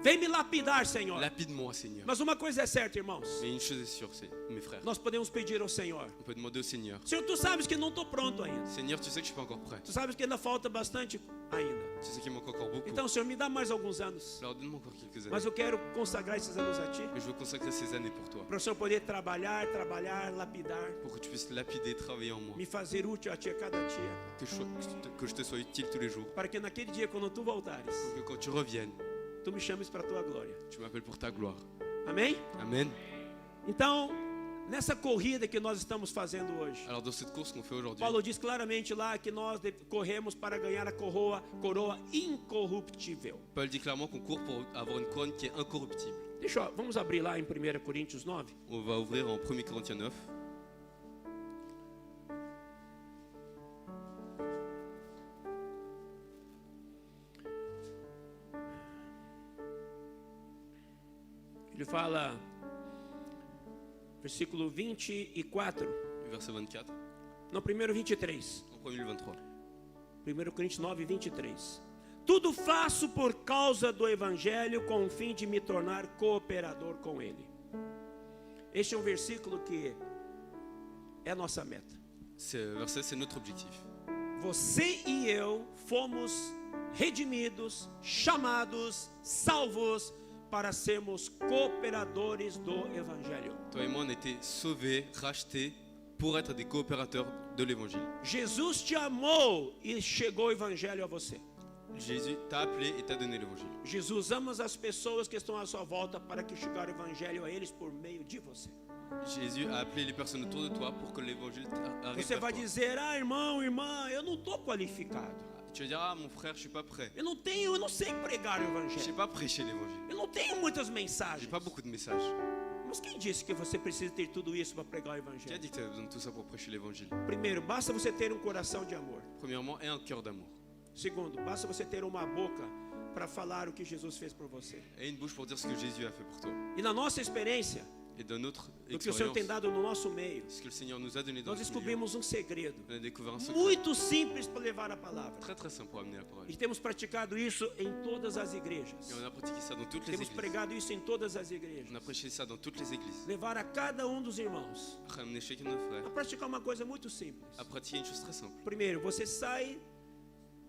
A: Vem me lapidar, Senhor.
B: Lapide-moi, Seigneur.
A: Mas uma coisa é certa, irmãos.
B: Mais une chose est sûre, c'est mes frères.
A: Nós podemos pedir ao Senhor.
B: On peut demander au Seigneur.
A: Senhor, Tu sabes que não estou pronto ainda.
B: Seigneur, tu sais que je suis pas encore prêt.
A: Tu sabes que ainda falta bastante ainda.
B: Tu sais qu'il manque encore beaucoup.
A: Então, Senhor, me dá mais alguns anos.
B: Alors donne-moi encore quelques années.
A: Mas eu quero consagrar esses anos a Ti.
B: Mais je veux consacrer ces années pour toi.
A: Para o Senhor poder trabalhar, lapidar.
B: Pour que tu puisses lapider, travailler en moi.
A: Me fazer útil a Ti a cada dia.
B: Que je te sois utile tous les jours.
A: Para que naquele dia, quando Tu voltares,
B: Pour que quand tu reviennes,
A: Tu me chames para a Tua glória.
B: tu m'appelles pour ta gloire.
A: Amém?
B: Amen.
A: Então, nessa corrida que nós estamos fazendo hoje,
B: Alors dans cette course qu'on fait aujourd'hui,
A: Paulo diz claramente lá que nós corremos para ganhar a coroa incorruptível.
B: Paul dit clairement qu'on court pour avoir une couronne qui est incorruptible.
A: Vamos abrir lá em 1 Coríntios 9.
B: On va ouvrir en 1 Corinthiens 9.
A: Ele fala, versículo 24.
B: Verset 24.
A: Não, primeiro 23.
B: En premier, le 23.
A: 1 Coríntios 9, 23. Tudo faço por causa do Evangelho, com o fim de me tornar cooperador com ele. Este é um versículo que é a nossa meta.
B: Ce verset, c'est notre objectif.
A: Você e eu fomos redimidos, chamados, salvos para sermos cooperadores do Evangelho.
B: Toi et moi, on a été sauvés, rachetés pour être des coopérateurs de l'évangile.
A: Jesus te amou e chegou o Evangelho a você.
B: Jésus t'a appelé et t'a donné l'évangile.
A: Jesus ama as pessoas que estão à sua volta para que chegar o Evangelho a eles por meio de você.
B: Jésus a appelé les personnes autour de toi pour que l'évangile arrive
A: Você
B: vers
A: vai
B: toi.
A: dizer, irmão, irmã, eu não estou qualificado.
B: Tu vas dire, ah mon frère, je suis pas prêt.
A: Eu não sei pregar o
B: Je sais
A: Evangelho.
B: pas prêcher l'évangile.
A: Eu não tenho muitas
B: J'ai
A: mensagens.
B: pas beaucoup de messages.
A: Mas quem disse que você precisa ter tudo isso para pregar o
B: Qui a
A: Evangelho?
B: dit que tu avais besoin de tout ça pour prêcher l'évangile?
A: Primeiro, basta você ter um coração de amor.
B: Premièrement, aie un cœur d'amour.
A: Segundo, basta você ter uma boca para falar o que Jesus fez por você.
B: Aie une bouche pour dire ce que Jésus a fait pour toi.
A: E na nossa experiência,
B: Et dans notre
A: do que o Senhor tem
B: expérience,
A: dado no nosso meio,
B: ce que le Seigneur nous a donné dans
A: nós
B: notre milieu,
A: descobrimos um segredo
B: on a découvert un secret
A: muito simples para levar a palavra.
B: très très simple pour amener la parole.
A: E temos praticado isso em todas as igrejas.
B: Et on a pratiqué ça dans toutes les
A: Temos
B: églises.
A: pregado isso em todas as igrejas.
B: On a prêché ça dans toutes les églises.
A: Levar a cada um dos irmãos
B: Ramener chacun de nos frères
A: a praticar uma coisa muito simples.
B: à pratiquer une chose très simple.
A: Primeiro, você sai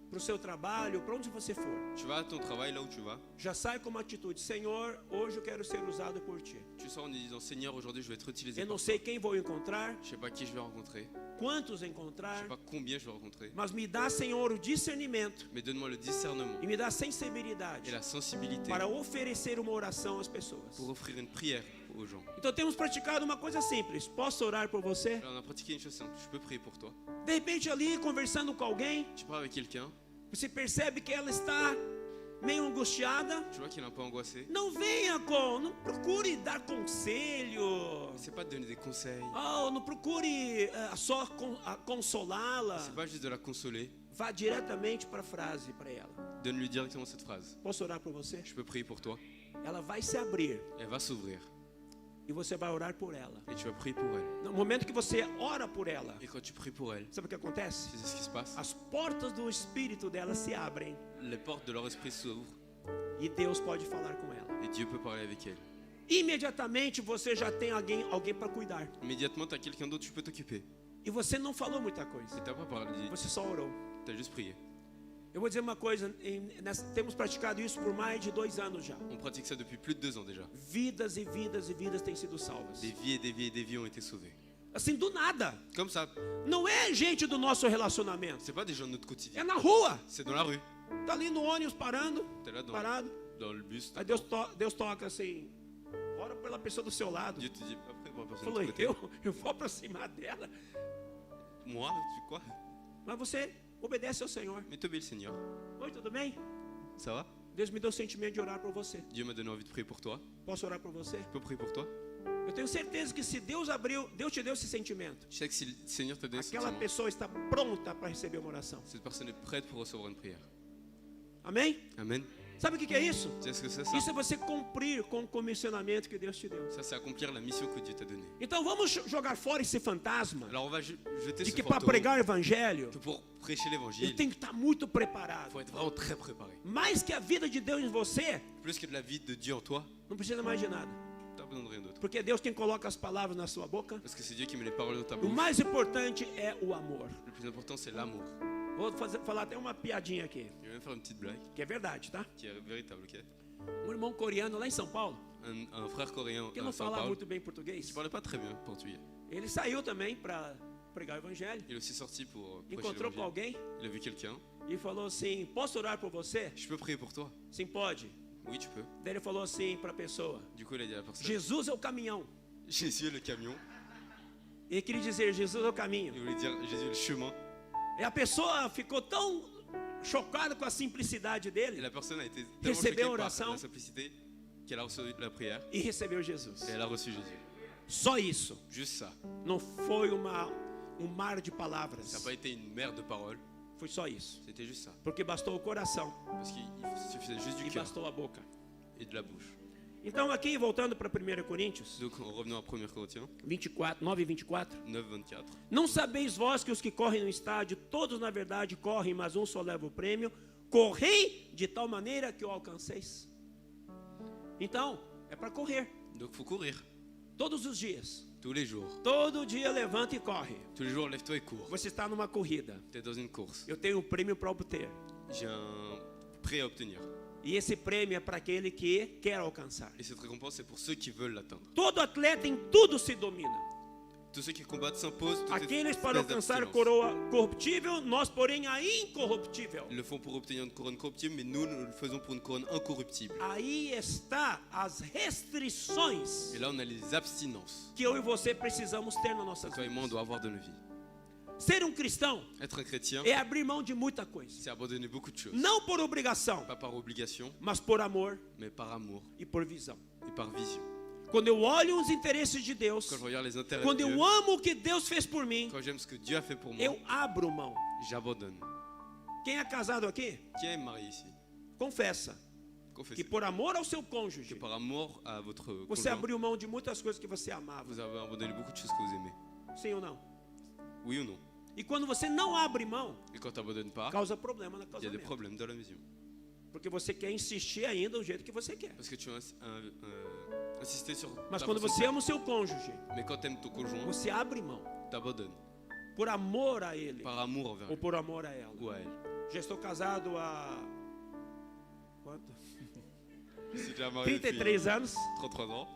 A: para o seu trabalho, para onde você for.
B: Tu vas à ton travail, là où tu vas.
A: Já sai com uma atitude, Senhor, hoje eu quero ser usado por Ti.
B: Tu sors en disant, Seigneur, aujourd'hui je vais être utilisé
A: Eu
B: par
A: não
B: toi.
A: sei quem vou encontrar,
B: Je sais pas qui je vais rencontrer.
A: quantos
B: Je
A: encontrar,
B: sais pas combien je vais rencontrer.
A: mas me dá, Senhor, o discernimento
B: Mais donne-moi le discernement
A: e me dá
B: et
A: sensibilidade
B: la sensibilité
A: para oferecer uma oração às pessoas.
B: pour offrir une prière aux gens.
A: Então temos praticado uma coisa simples. Posso orar por você?
B: Alors, on a pratiqué une chose simple. Je peux prier pour toi.
A: De repente ali conversando com alguém,
B: Tu parles avec quelqu'un,
A: você percebe que ela está meio angustiada.
B: tu vois qu'il est un peu angoissé.
A: Não não procure dar conselho.
B: C'est pas de donner des conseils.
A: Oh, não procure só consolá-la.
B: C'est pas juste de la consoler.
A: Vá diretamente para a frase para ela.
B: Donne-lui directement cette phrase.
A: Posso orar por você?
B: Je peux prier pour toi.
A: Ela vai se abrir
B: Elle va s'ouvrir
A: e você vai orar por ela.
B: et tu vas prier pour elle.
A: No momento que você ora por ela,
B: Et quand tu pries pour elle,
A: sabe o que acontece?
B: tu sais ce qui se passe?
A: As portas do espírito dela se abrem
B: Les portes de leur esprit s'ouvrent
A: e Deus pode falar com ela.
B: et Dieu peut parler avec elle.
A: Imediatamente você já tem alguém para cuidar.
B: Immédiatement, tu as quelqu'un d'autre, tu peux t'occuper.
A: E você não falou muita coisa.
B: Et tu n'as pas parlé,
A: Você só orou.
B: tu as juste prié.
A: Eu vou dizer uma coisa, temos praticado isso por mais de 2 anos já.
B: On pratique ça depuis plus de 2 ans déjà.
A: Vidas e vidas e vidas têm sido salvas.
B: Des vies et des vies et des vies ont été sauvées.
A: Assim, do nada.
B: Comme ça,
A: Não é gente do nosso relacionamento.
B: c'est pas des gens de notre
A: É
B: quotidien.
A: na rua.
B: C'est dans la rue.
A: Tá ali no ônibus parando.
B: T'es là
A: Parado.
B: dans le bus.
A: Aí Deus toca assim. Ora pela pessoa do seu lado.
B: Dieu te dit, après, pour la personne de
A: Falou,
B: ton côté.
A: eu vou aproximar dela.
B: Moi, tu quoi?
A: Mas você obedece ao Senhor.
B: Mais t'obéis le Seigneur.
A: Oi, tudo bem?
B: Ça va?
A: Deus me deu o sentimento de orar por você.
B: Dieu m'a donné envie de prier pour toi.
A: Posso orar por você?
B: Je peux prier pour toi?
A: Eu tenho certeza que se Deus te deu esse sentimento,
B: Je sais que si le Seigneur te donne ce
A: aquela
B: sentiment,
A: pessoa está pronta para receber uma oração.
B: cette personne est prête pour recevoir une prière.
A: Amém?
B: Amen.
A: Sabe o que é isso?
B: Tu sais ce que c'est ça?
A: Isso é você cumprir com o comissionamento que Deus te deu.
B: Ça, c'est accomplir la mission que Dieu t'a donnée.
A: Então vamos jogar fora esse fantasma
B: Alors on va jeter
A: de
B: ce
A: que para
B: fantôme
A: pregar o evangelho
B: que pour prêcher
A: ele
B: l'évangile,
A: tem que estar muito
B: il
A: preparado.
B: faut être vraiment très préparé.
A: Mais que a vida de Deus em você,
B: Plus que de la vie de Dieu en toi,
A: não precisa mais de nada.
B: tu n'as besoin de rien d'autre.
A: Porque é Deus quem coloca as palavras na sua boca.
B: Parce que c'est Dieu qui met les paroles dans ta
A: O
B: bouche.
A: mais importante é o amor.
B: Le plus important, c'est l'amour.
A: Vou falar até uma piadinha aqui,
B: Je vais même faire une petite blague
A: que é verdade, tá?
B: qui est véritable, ok?
A: Um irmão coreano lá em São Paulo,
B: Un frère coréen
A: que
B: à
A: não fala
B: Saint-Paul
A: muito bem português,
B: qui parlait pas très bien portugais.
A: ele saiu também para pregar o evangelho.
B: Il est aussi sorti pour prêcher
A: Encontrou com
B: l'évangile.
A: alguém
B: Il a vu quelqu'un.
A: e falou assim: posso orar por você?
B: Je peux prier pour toi?
A: Sim, pode.
B: Oui, tu peux.
A: Daí ele falou assim para a pessoa:
B: Du coup, il a dit à la personne,
A: Jesus é o caminhão.
B: Jésus est le camion.
A: Ele queria dizer: Jesus é o caminho.
B: Il voulait dire Jésus est le chemin.
A: E a pessoa ficou tão chocada com a simplicidade
B: Et
A: dele
B: la personne a été tellement
A: Recebeu a
B: choquée par
A: oração.
B: la simplicité qu'elle a reçu la prière
A: e recebeu Jesus.
B: et elle a reçu Jésus.
A: Só isso.
B: Juste ça.
A: Não foi um mar de
B: Ça
A: palavras.
B: n'a pas été une mer de paroles.
A: Foi só isso.
B: C'était juste ça.
A: Porque bastou o coração
B: Parce qu'il suffisait juste du
A: e
B: cœur
A: bastou a boca.
B: et de la bouche.
A: Então aqui, voltando para 1 Coríntios
B: Donc, en revenant à 1 Corinthiens
A: 24, 9 e 24.
B: 9, 24.
A: Não sabeis vós que os que correm no estádio, todos na verdade correm, mas um só leva o prêmio. Correi de tal maneira que o alcanceis. Então, é para correr.
B: Donc, il faut courir
A: Todos os dias.
B: tous les jours.
A: Todo dia levanta e corre.
B: Tous les jours, lève-toi et cours.
A: Você está numa corrida.
B: Tu es dans une course.
A: Eu tenho um prêmio para obter.
B: j'ai un prêt à obtenir.
A: E esse prêmio é para aquele que quer alcançar.
B: Et cette récompense, c'est pour ceux qui veulent l'atteindre.
A: Todo atleta em tudo se domina.
B: Tous ceux qui combattent s'imposent toute
A: Aqueles para
B: espèce
A: alcançar
B: d'abstinence.
A: coroa corruptível, nós porém a incorruptível.
B: Ils le font pour obtenir une couronne corruptible, mais nous le faisons pour une couronne incorruptible.
A: Aí está as restrições
B: Et là, on a les abstinences
A: que eu e você precisamos ter na nossa
B: que toi et moi, on
A: vida.
B: doit avoir dans nos vies.
A: Ser um cristão
B: Être un chrétien,
A: é abrir mão de muita coisa.
B: c'est abandonner beaucoup de choses.
A: Não por obrigação,
B: Pas par obligation,
A: mas por amor
B: mais par amour
A: e por visão.
B: et par vision.
A: Quando eu olho os interesses de Deus,
B: Quand je regarde les intérêts
A: quando
B: de Dieu,
A: eu amo o que Deus fez por mim,
B: quand j'aime ce que Dieu a fait pour moi,
A: eu abro mão.
B: j'abandonne.
A: Quem é casado aqui,
B: Qui est marié ici?
A: confessa que
B: Confessez
A: por amor ao seu
B: que
A: cônjuge,
B: par amour à votre
A: você
B: conjoint,
A: abriu mão de muitas coisas que você amava.
B: vous avez abandonné beaucoup de choses que vous aimez.
A: Sim ou não?
B: Oui ou non?
A: E quando você não abre mão,
B: Et quand tu n'abandonnes pas,
A: causa problema na
B: il y a des
A: casamento.
B: problèmes dans la maison.
A: Porque você quer insistir ainda do jeito que você quer.
B: Parce que tu as insisté sur
A: Mas
B: ta
A: quando
B: façon de
A: você
B: faire.
A: ama o seu cônjuge,
B: Mais quand tu aimes ton conjoint,
A: você abre mão.
B: tu abandonnes.
A: Por amor a ele.
B: Par amour envers
A: Ou
B: lui
A: por amor a ela.
B: ou à elle.
A: Já estou casado há... Quanto?
B: Je suis déjà marié depuis
A: 33 anos.
B: 33 ans.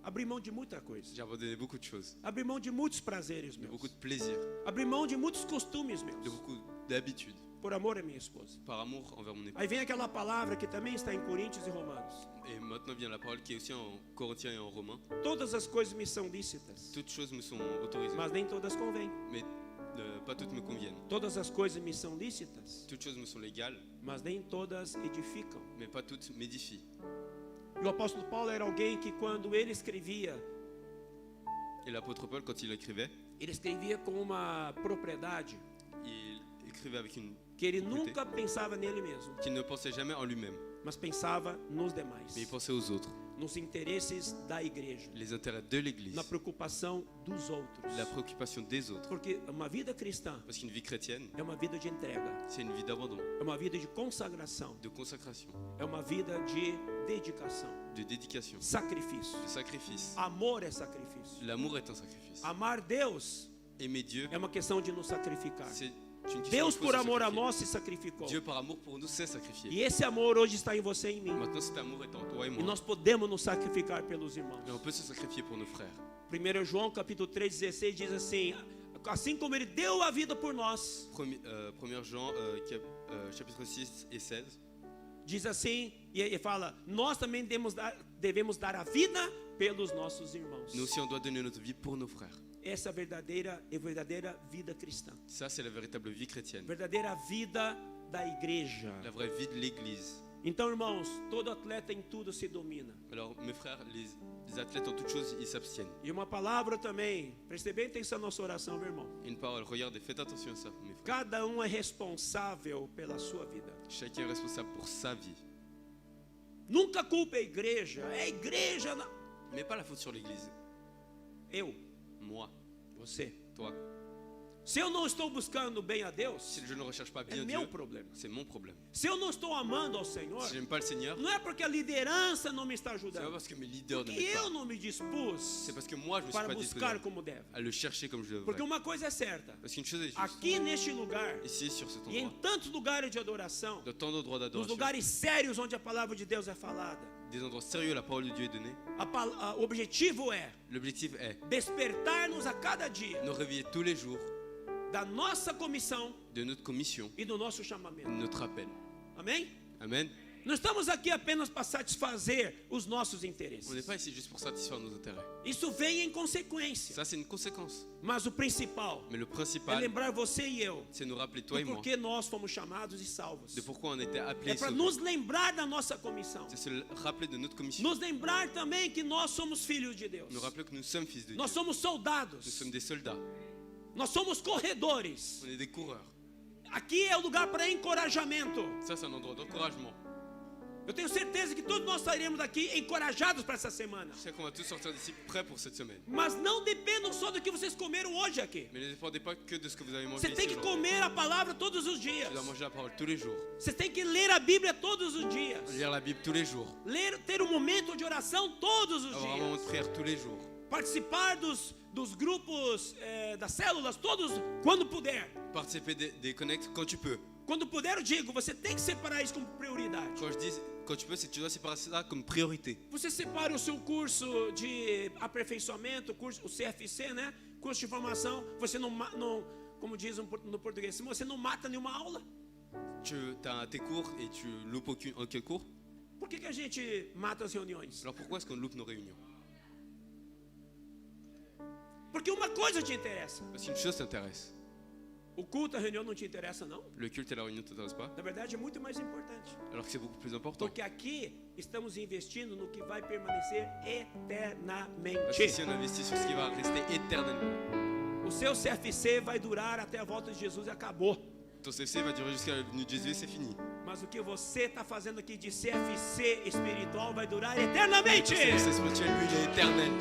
A: Abri mão de muita coisa.
B: J'ai abandonné beaucoup de choses.
A: Abri mão de muitos prazeres
B: De
A: meus.
B: beaucoup de plaisir,
A: Abri mão de muitos costumes meus.
B: de beaucoup d'habitudes.
A: Por amor a minha esposa.
B: Par amour envers mon époux.
A: Aí vem aquela palavra que também está em Coríntios e Romanos.
B: Et maintenant vient la parole qui est aussi en Corinthiens et en Romains.
A: Todas as coisas me são lícitas,
B: Toutes choses me sont autorisées,
A: mas nem todas convêm.
B: mais pas toutes me conviennent.
A: Todas as coisas me são lícitas,
B: Toutes choses me sont légales,
A: mas nem todas edificam.
B: mais pas toutes m'édifient.
A: E o apóstolo Paulo era alguém que quando ele escrevia
B: Et l'apôtre Paul, quand il écrivait
A: com uma propriedade
B: il écrivait avec une
A: que ele
B: propriété,
A: nunca pensava nele mesmo,
B: qu'il ne pensait jamais en lui-même,
A: mas pensava nos demais,
B: mais il pensait aux autres,
A: nos interesses da igreja,
B: les intérêts de l'Église,
A: na preocupação dos outros.
B: la préoccupation des autres.
A: Porque uma vida cristã
B: Parce qu'une vie chrétienne,
A: é uma vida de entrega,
B: c'est une vie d'abandon,
A: é uma vida de consagração,
B: de consacration,
A: é uma vida de dedicação,
B: de dédication,
A: sacrifício.
B: de sacrifice.
A: Amor é sacrifício.
B: L'amour est un sacrifice.
A: Amar Deus
B: Aimer Dieu,
A: é uma questão de nos sacrificar.
B: c'est une question
A: Deus,
B: qu'il faut
A: por
B: se
A: amor a
B: sacrifier.
A: nós, se sacrificou.
B: Dieu, par amour pour nous, s'est sacrifié.
A: E esse amor hoje está em você e em mim.
B: Maintenant, cet amour est en toi et
A: E
B: moi.
A: nós podemos nos sacrificar pelos irmãos.
B: Et on peut se sacrifier pour nos frères.
A: 1 João capítulo 3,16 diz assim como ele deu a vida por nós,
B: 1 Jean, chapitre 6 et 16.
A: diz assim, e fala, nós também devemos dar a vida pelos nossos irmãos.
B: Nous aussi, on doit donner notre vie pour nos frères.
A: Essa é a verdadeira vida cristã.
B: Ça, c'est la véritable vie chrétienne.
A: Verdadeira vida da igreja.
B: La vraie vie de l'Église.
A: Então, irmãos, todo atleta em tudo se domina.
B: Alors, mes frères, les athlètes en toutes choses, ils s'abstiennent.
A: E uma palavra também, preste bem atenção na nossa oração, meu irmão.
B: Une parole, regardez, faites attention à ça, mes frères.
A: Cada é responsável pela sua vida.
B: Chacun est responsable pour sa vie.
A: Nunca culpe a igreja. É a igreja.
B: Mais pas la faute sur l'Église.
A: Eu,
B: Moi,
A: você.
B: toi.
A: Se eu não estou buscando bem a Deus,
B: Si je ne recherche pas
A: é
B: bien
A: meu
B: Dieu,
A: problema.
B: c'est mon problème.
A: Se eu não estou amando ao Senhor,
B: Si je n'aime pas le Seigneur,
A: não é porque a liderança não me está
B: c'est pas
A: ajudando.
B: parce que mes leaders ne
A: Porque
B: m'aident
A: eu
B: pas.
A: não me dispus
B: C'est parce que moi, je ne me suis
A: para
B: pas
A: buscar
B: disposé
A: como deve.
B: à le chercher comme je devrais.
A: Porque uma coisa é certa.
B: Parce qu'une chose est juste.
A: Aqui neste lugar,
B: Ici, sur cet
A: e em
B: endroit,
A: tantos lugares de adoração,
B: dans tant d'endroits
A: nos
B: d'adoration,
A: lugares sérios onde a palavra de Deus é falada,
B: des endroits sérieux, la parole de Dieu est donnée.
A: o objetivo é
B: L'objectif est
A: despertar-nos a cada dia
B: de nous réveiller tous les jours
A: da nossa comissão
B: de notre commission,
A: e do nosso
B: de
A: chamamento.
B: notre appel.
A: Amém?
B: Amen.
A: Não estamos aqui apenas para satisfazer os nossos
B: On n'est
A: interesses.
B: pas ici juste pour satisfaire nos intérêts.
A: Isso vem em consequência.
B: Ça, c'est une conséquence.
A: Mas o principal
B: Mais le
A: é
B: principal,
A: lembrar você e eu
B: c'est nous rappeler, toi
A: do
B: et moi,
A: porquê nós fomos chamados e salvos.
B: de pourquoi on a été
A: É
B: appelés et
A: para
B: sauvés.
A: nos lembrar da nossa comissão.
B: C'est se rappeler de notre commission.
A: Nos lembrar também que nós somos filhos de Deus.
B: Nous rappeler que nous sommes fils de Dieu.
A: Nós somos
B: Nous
A: soldados.
B: sommes des soldats.
A: Nós somos corredores.
B: On est des coureurs.
A: Aqui é o lugar para encorajamento.
B: Ça, c'est un endroit d'encouragement.
A: Eu tenho certeza que todos nós sairemos daqui encorajados para essa semana.
B: Je sais qu'on va tous sortir d'ici prêts pour cette semaine.
A: Mas não dependam só do que vocês comeram hoje aqui.
B: Mais ne dépendez pas que de ce que vous avez mangé
A: Você
B: ici
A: tem que
B: aujourd'hui.
A: comer a palavra todos os dias.
B: Tu dois manger la parole tous les jours.
A: Você tem que ler a Bíblia todos os dias.
B: Lire la Bible tous les jours.
A: Ter um momento de oração todos os
B: Avoir un moment de
A: dias.
B: prière tous les jours.
A: Participar dos grupos, das células, todos, quando puder.
B: Participer des connects quand tu peux.
A: Quando puder, eu digo, você tem que separar isso como prioridade.
B: Quand tu peux, c'est que tu dois séparer ça comme priorité.
A: Você separa o seu curso de aperfeiçoamento, o CFC, né? Curso de formação. Você não como diz no português, você não mata nenhuma aula.
B: Tu as tes cours et tu loupes aucun cours.
A: Por que a gente mata as reuniões?
B: Alors pourquoi est-ce qu'on loupe nos réunions?
A: Porque uma coisa te interessa.
B: Parce qu'une chose t'intéresse.
A: O culto, a reunião não te interessa, não?
B: Le culte et la réunion ne t'intéressent pas?
A: Na verdade, é muito mais importante.
B: Alors que c'est beaucoup plus important.
A: Porque aqui estamos investindo no que vai permanecer
B: Parce que
A: eternamente.
B: si on investit sur ce qui va rester éternellement,
A: O seu CFC vai durar até a volta de Jesus e acabou.
B: ton CFC va durer jusqu'à la venue de Jésus et c'est fini.
A: Mas o que você está fazendo aqui de CFC espiritual vai durar eternamente.
B: Ton CFC spirituel, lui, il est éternel.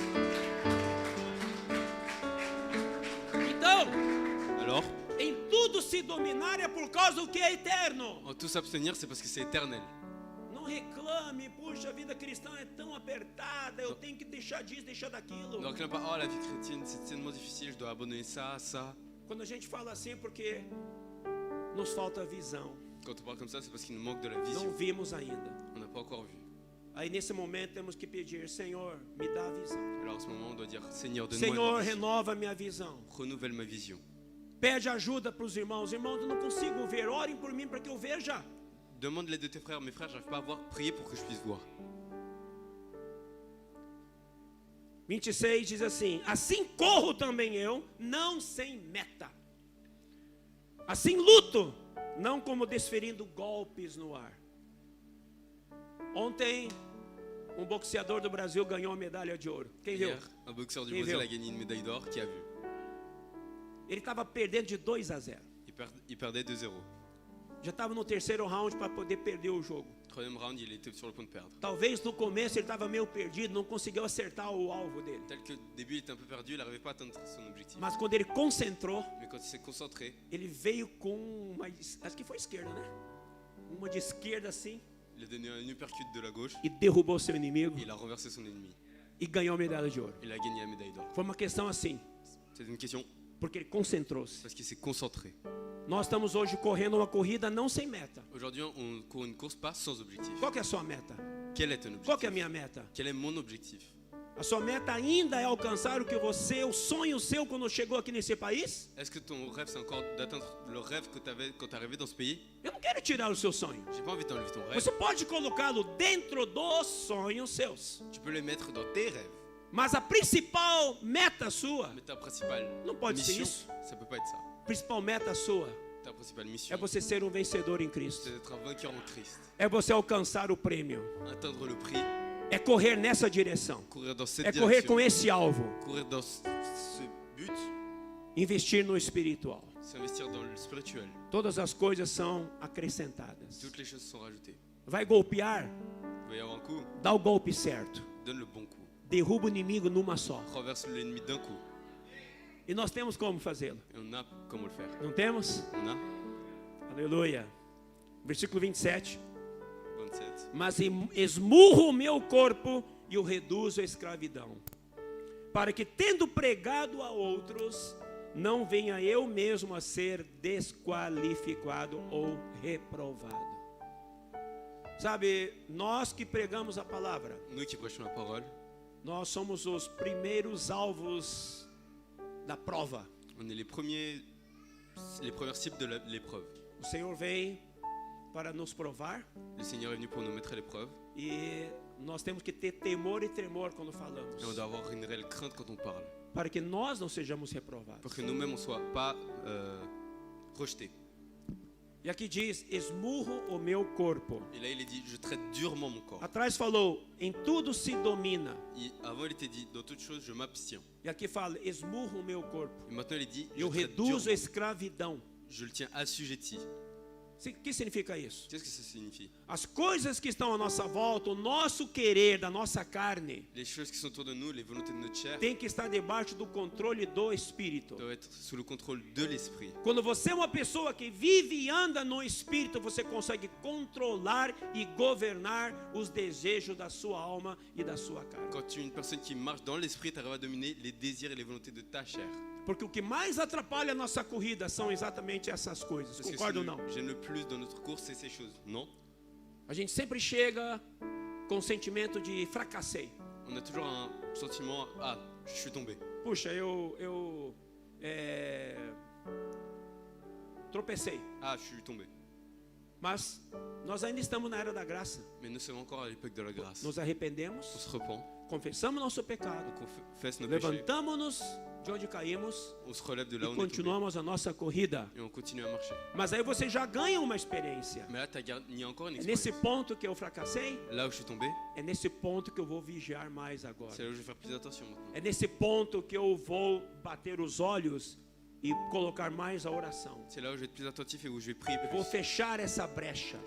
A: Então,
B: Alors,
A: em tudo se dominar é por causa do que é eterno.
B: en tout s'abstenir, c'est parce que c'est éternel.
A: Não reclame, puxa, a vida cristã é tão apertada, eu tenho que deixar disso, deixar daquilo.
B: Ne réclame pas, oh la vie chrétienne c'est tellement difficile, je dois abandonner ça, ça.
A: Quando a gente fala assim é porque nos falta visão.
B: Quand on parle comme ça, c'est parce qu'il nous manque de la
A: Não
B: vision.
A: vimos ainda.
B: On n'a pas encore vu.
A: Aí nesse momento temos que pedir, Senhor, me dá a visão.
B: Alors à ce moment, on doit dire, Seigneur, donne-moi
A: Senhor,
B: une vision.
A: renova minha visão.
B: Renouvelle ma vision.
A: Pede ajuda para os irmãos. Irmãos, eu não consigo ver. Orem por mim para que eu veja.
B: Demande l'aide de tes frères. Mes frères, j'arrive pas à voir. Priez pour que je puisse voir.
A: 26 diz assim: assim corro também eu, não sem meta. Assim luto, não como desferindo golpes no ar. Ontem, um boxeador do Brasil ganhou a medalha de ouro. Quem viu?
B: Hier, un boxeur du
A: Qui
B: Brésil
A: viu?
B: a gagné une médaille d'or. Qui a vu?
A: Ele estava perdendo de 2-0.
B: Il perdait 2-0.
A: Já estava no terceiro round para poder perder o jogo.
B: Troisième round, il était sur le point de perdre.
A: Talvez no começo ele estava meio perdido, não conseguiu acertar o alvo dele.
B: Tel que au début, il était un peu perdu, il n'arrivait pas à atteindre son objectif.
A: Mas quando ele concentrou,
B: Mais quand il s'est concentré,
A: ele veio com uma, acho que foi esquerda, né? Uma de esquerda assim,
B: il a donné un uppercut de la gauche
A: e derrubou seu inimigo
B: et il a renversé son ennemi.
A: e ganhou a medalha de ouro.
B: Il a gagné la médaille d'or.
A: Foi uma questão assim,
B: C'est une question
A: porque ele concentrou-se.
B: parce qu'il s'est concentré.
A: Nós estamos hoje correndo uma corrida não sem meta.
B: Aujourd'hui, on court une course pas sans objectif.
A: Qual que é a sua meta?
B: Quel est ton
A: Qual que é a
B: objectif?
A: minha meta?
B: Quel est mon objectif?
A: A sua meta ainda é alcançar o que você, o sonho seu quando chegou aqui nesse país?
B: Est-ce que ton rêve, c'est encore d'atteindre le rêve que tu avais quand tu es arrivé dans ce pays?
A: Eu não quero tirar o seu sonho.
B: J'ai pas envie d'enlever ton rêve.
A: Você pode colocá-lo dentro dos sonhos seus.
B: Tu peux les mettre dans tes rêves.
A: Mas a principal meta sua,
B: Mais ta principale
A: Não pode ser
B: mission,
A: isso.
B: ça peut pas être ça.
A: principal meta sua,
B: Ta principale
A: é
B: mission,
A: você ser um vencedor em Cristo.
B: c'est d'être un vainqueur en Christ.
A: É você alcançar o prêmio.
B: Atteindre le prix,
A: É correr nessa direção.
B: courir dans cette
A: É correr
B: direction,
A: com esse alvo.
B: courir dans ce but,
A: Investir no espiritual.
B: s'investir dans le spirituel.
A: Todas as coisas são acrescentadas.
B: Toutes les choses sont rajoutées.
A: Vai golpear?
B: Il va y avoir un coup,
A: Dá o golpe certo.
B: donne le bon coup.
A: Derruba o inimigo numa só.
B: Renverse l'ennemi d'un coup.
A: E nós temos como fazê-lo.
B: Et on a comment le faire.
A: Não temos?
B: On a
A: Aleluia. Versículo 27.
B: 27.
A: Mas esmurro o meu corpo e o reduzo à escravidão, para que, tendo pregado a outros, não venha eu mesmo a ser desqualificado ou reprovado. Sabe, nós que pregamos a palavra,
B: Nous qui prêchons la parole,
A: nós somos os primeiros alvos da prova.
B: on est les premières cibles de l'épreuve.
A: O Senhor veio para nos provar
B: Le Seigneur est venu pour nous mettre à l'épreuve.
A: e nós temos que ter temor e tremor quando falamos,
B: Et on doit avoir une réelle crainte quand on parle.
A: para que nós não sejamos reprovados.
B: Pour que nous-mêmes, on ne soit pas rejetés.
A: E aqui diz, esmurro o meu corpo.
B: Et là, il est dit, je traite durement mon corps.
A: Atrás falou, em tudo se domina.
B: Avant, il était dit, dans toute chose, je m'abstiens.
A: E aqui fala, esmurro o meu corpo.
B: Et maintenant, il est dit, je
A: Eu
B: traite
A: reduzo a
B: durement.
A: escravidão.
B: Je le tiens assujetti.
A: O que significa isso?
B: Qu'est-ce que ça signifie?
A: As coisas que estão à nossa volta, o nosso querer da nossa carne,
B: Les choses qui sont autour de nous, les volontés de notre chair,
A: tem que estar debaixo do controle do Espírito.
B: doivent être sous le contrôle de l'esprit.
A: Quando você é uma pessoa que vive e anda no Espírito, você consegue controlar e governar os desejos da sua alma e da sua carne.
B: Quand tu es une personne qui marche dans l'esprit, tu arrives à dominer les désirs et les volontés de ta chair.
A: Porque o que mais atrapalha a nossa corrida são exatamente essas coisas.
B: Parce que
A: Concorda ou
B: ce
A: não?
B: que gêne le plus dans notre course, c'est ces choses. Non?
A: A gente sempre chega com o sentimento de fracassei.
B: On a toujours un sentiment, ah, je suis tombé.
A: Puxa, eu tropecei.
B: Ah, je suis tombé.
A: Mas nós ainda estamos na era da graça.
B: Mais nous sommes encore à l'époque de la grâce.
A: Nos
B: On
A: arrependemos,
B: se repent,
A: confessamos nosso pecado,
B: on confesse nos péchés,
A: levantamos-nos de onde caímos
B: on se relève de là
A: e
B: où on est tombé
A: continuamos a nossa corrida.
B: et on continue à marcher.
A: Mas aí você já ganha uma experiência.
B: Mais là, tu as gagné encore une
A: É nesse
B: expérience.
A: ponto que eu fracassei,
B: Là où je suis tombé,
A: é nesse ponto que eu vou vigiar mais agora.
B: c'est là où je vais faire plus attention maintenant.
A: É nesse ponto que eu vou bater os olhos e colocar mais a oração.
B: C'est là où je vais être plus attentif et où je vais prier
A: Eu vou
B: plus.
A: fechar essa brecha.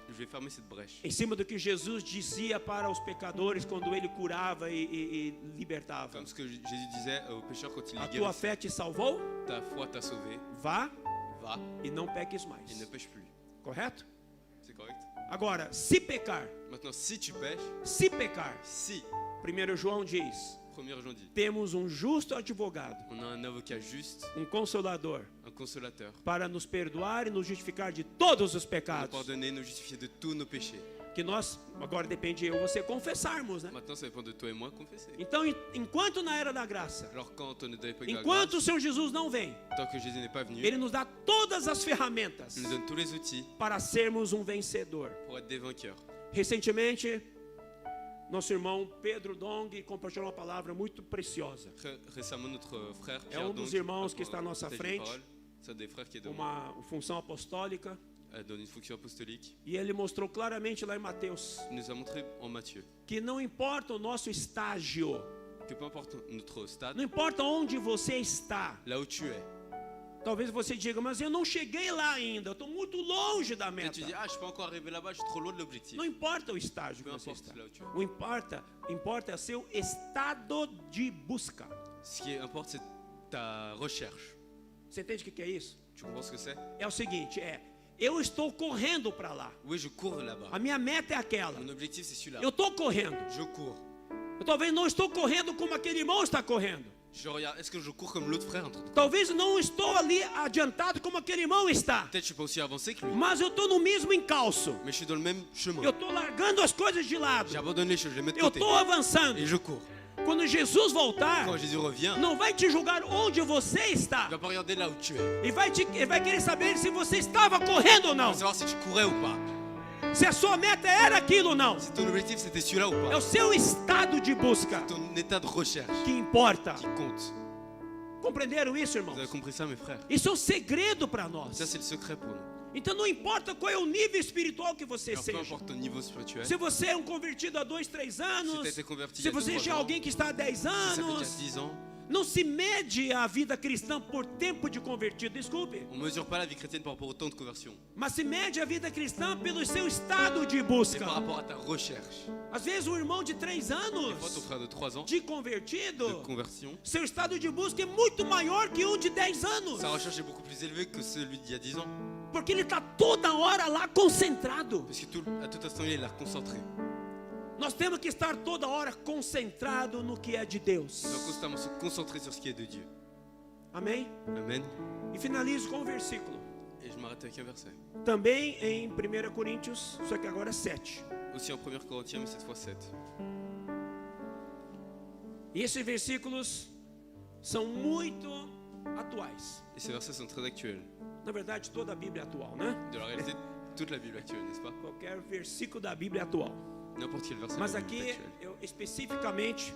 B: Je vais fermer cette brèche.
A: Em cima do que Jesus dizia para os pecadores quando ele curava e libertava.
B: Comme ce que Jésus disait aux pécheurs quand il
A: A
B: les
A: tua
B: guérissait.
A: fé te salvou?
B: Ta foi t'a sauvé,
A: Vá
B: va
A: e não peques
B: et ne
A: mais.
B: pêche plus.
A: Correto?
B: C'est correct?
A: Agora, se pecar,
B: Maintenant, si tu pêches,
A: se pecar,
B: si,
A: 1 João diz,
B: 1er Jean dit,
A: temos um justo advogado,
B: on a un avocat juste,
A: consolador,
B: un consolateur,
A: para nos perdoar e nos justificar de todos os
B: pour nous
A: pecados.
B: pardonner, nous justifier de tous nos péchés.
A: Que nós, agora depende eu e você confessarmos, né?
B: Maintenant, ça dépend de toi et moi de confesser.
A: Então, enquanto na era da graça,
B: Alors, quand on est dans l'époque de la
A: enquanto o
B: grâce,
A: Senhor Jesus não vem,
B: tant que Jésus n'est pas venu,
A: Ele nos dá todas as ferramentas
B: il nous donne tous les outils
A: para sermos um vencedor.
B: pour être des vainqueurs.
A: Recentemente, nosso irmão Pedro Dong compartilhou uma palavra muito preciosa.
B: Récemment, notre frère
A: É
B: Pierre
A: dos
B: Dong
A: irmãos que
B: a
A: está à nossa
B: partagé une
A: frente.
B: parole. C'est un des frères qui est devant,
A: Uma função apostólica.
B: dans une fonction apostolique.
A: E ele mostrou claramente lá em Mateus
B: Il nous a montré en Matthieu
A: que não importa o nosso estágio,
B: que peu importe notre stade,
A: não importa onde você está.
B: là où tu es,
A: Talvez você diga, mas eu não cheguei lá ainda, eu estou muito longe da
B: et
A: meta.
B: tu dis, ah, je suis pas encore arrivé là-bas, je suis trop loin de l'objectif.
A: Não importa o estágio que
B: Peu
A: você
B: importe
A: está.
B: là où tu es.
A: O importa é o seu estado de busca.
B: Ce qui importe, c'est ta recherche.
A: Você entende o que é isso?
B: Tu comprends ce que c'est?
A: É o seguinte, eu estou correndo para lá.
B: Oui, je cours là-bas.
A: A minha meta é aquela.
B: Mon objectif, c'est celui-là.
A: Eu estou correndo.
B: Je cours.
A: Eu talvez não estou correndo como aquele irmão está correndo.
B: Je regarde, est-ce que je cours comme l'autre frère?
A: Talvez não estou ali adiantado como aquele irmão está.
B: Peut-être que je suis pas aussi avancé que lui,
A: Mas eu estou no mesmo encalço.
B: mais je suis dans le même chemin.
A: Eu estou largando as coisas de lado.
B: J'abandonne les choses, je les mets de
A: Eu
B: côté.
A: estou avançando.
B: Et je cours.
A: Quando Jesus voltar,
B: Quand Jésus revient,
A: não vai te julgar onde você está.
B: il va pas regarder là où tu es.
A: Ele vai querer saber se você estava correndo ou
B: Il
A: não.
B: va savoir si tu courais ou pas.
A: Se a sua meta era aquilo ou não.
B: Si ton objectif c'était celui-là ou
A: É
B: pas.
A: o seu estado de busca
B: Ton état de recherche
A: que importa.
B: qui compte.
A: Compreenderam isso,
B: Vous avez
A: irmãos?
B: compris ça, mes frères?
A: Isso é um segredo para nós.
B: Ça, c'est le secret pour nous.
A: Então não importa qual é o nível espiritual que você
B: Alors, peu
A: seja.
B: importe ton niveau spirituel,
A: Se você é um convertido há 2, 3
B: si
A: anos,
B: tu as été converti il
A: se
B: y a
A: você
B: 2,
A: já é
B: 3 ans,
A: alguém que está há 10
B: si ça fait déjà
A: anos,
B: 10 ans,
A: não se mede a vida cristã por tempo de convertido, desculpe.
B: on ne mesure pas la vie chrétienne par rapport au temps de conversion,
A: Mas se mede a vida cristã pelo seu estado de
B: mais
A: busca.
B: par rapport à ta recherche.
A: Às vezes um irmão de 3
B: Des fois, ton
A: anos
B: frère de 3 ans
A: de
B: de
A: convertido,
B: conversion,
A: seu estado de busca é muito maior que um de 10 anos.
B: sa recherche est beaucoup plus élevée que celui d'il y a 10 ans.
A: Porque ele está toda hora lá concentrado.
B: Parce que à tout instant, il est là concentré.
A: Nós temos que estar toda hora concentrado no que é de Deus.
B: Il doit constamment se concentrer sur ce qui est de Dieu.
A: Amém?
B: Amen.
A: E finalizo com um versículo.
B: Et je m'arrête avec un verset.
A: Também em 1 Coríntios, só que agora 7.
B: Aussi en 1 Corinthiens, mais cette fois 7.
A: E esses versículos são muito atuais.
B: Et ces versets sont très actuels.
A: Na verdade, toda a Bíblia é atual, né?
B: De la réalité, toute la Bible actuelle, n'est-ce pas?
A: Qualquer versículo da Bíblia é atual.
B: N'importe quel verset
A: Mas
B: de la Bible
A: aqui,
B: est actuel.
A: eu especificamente,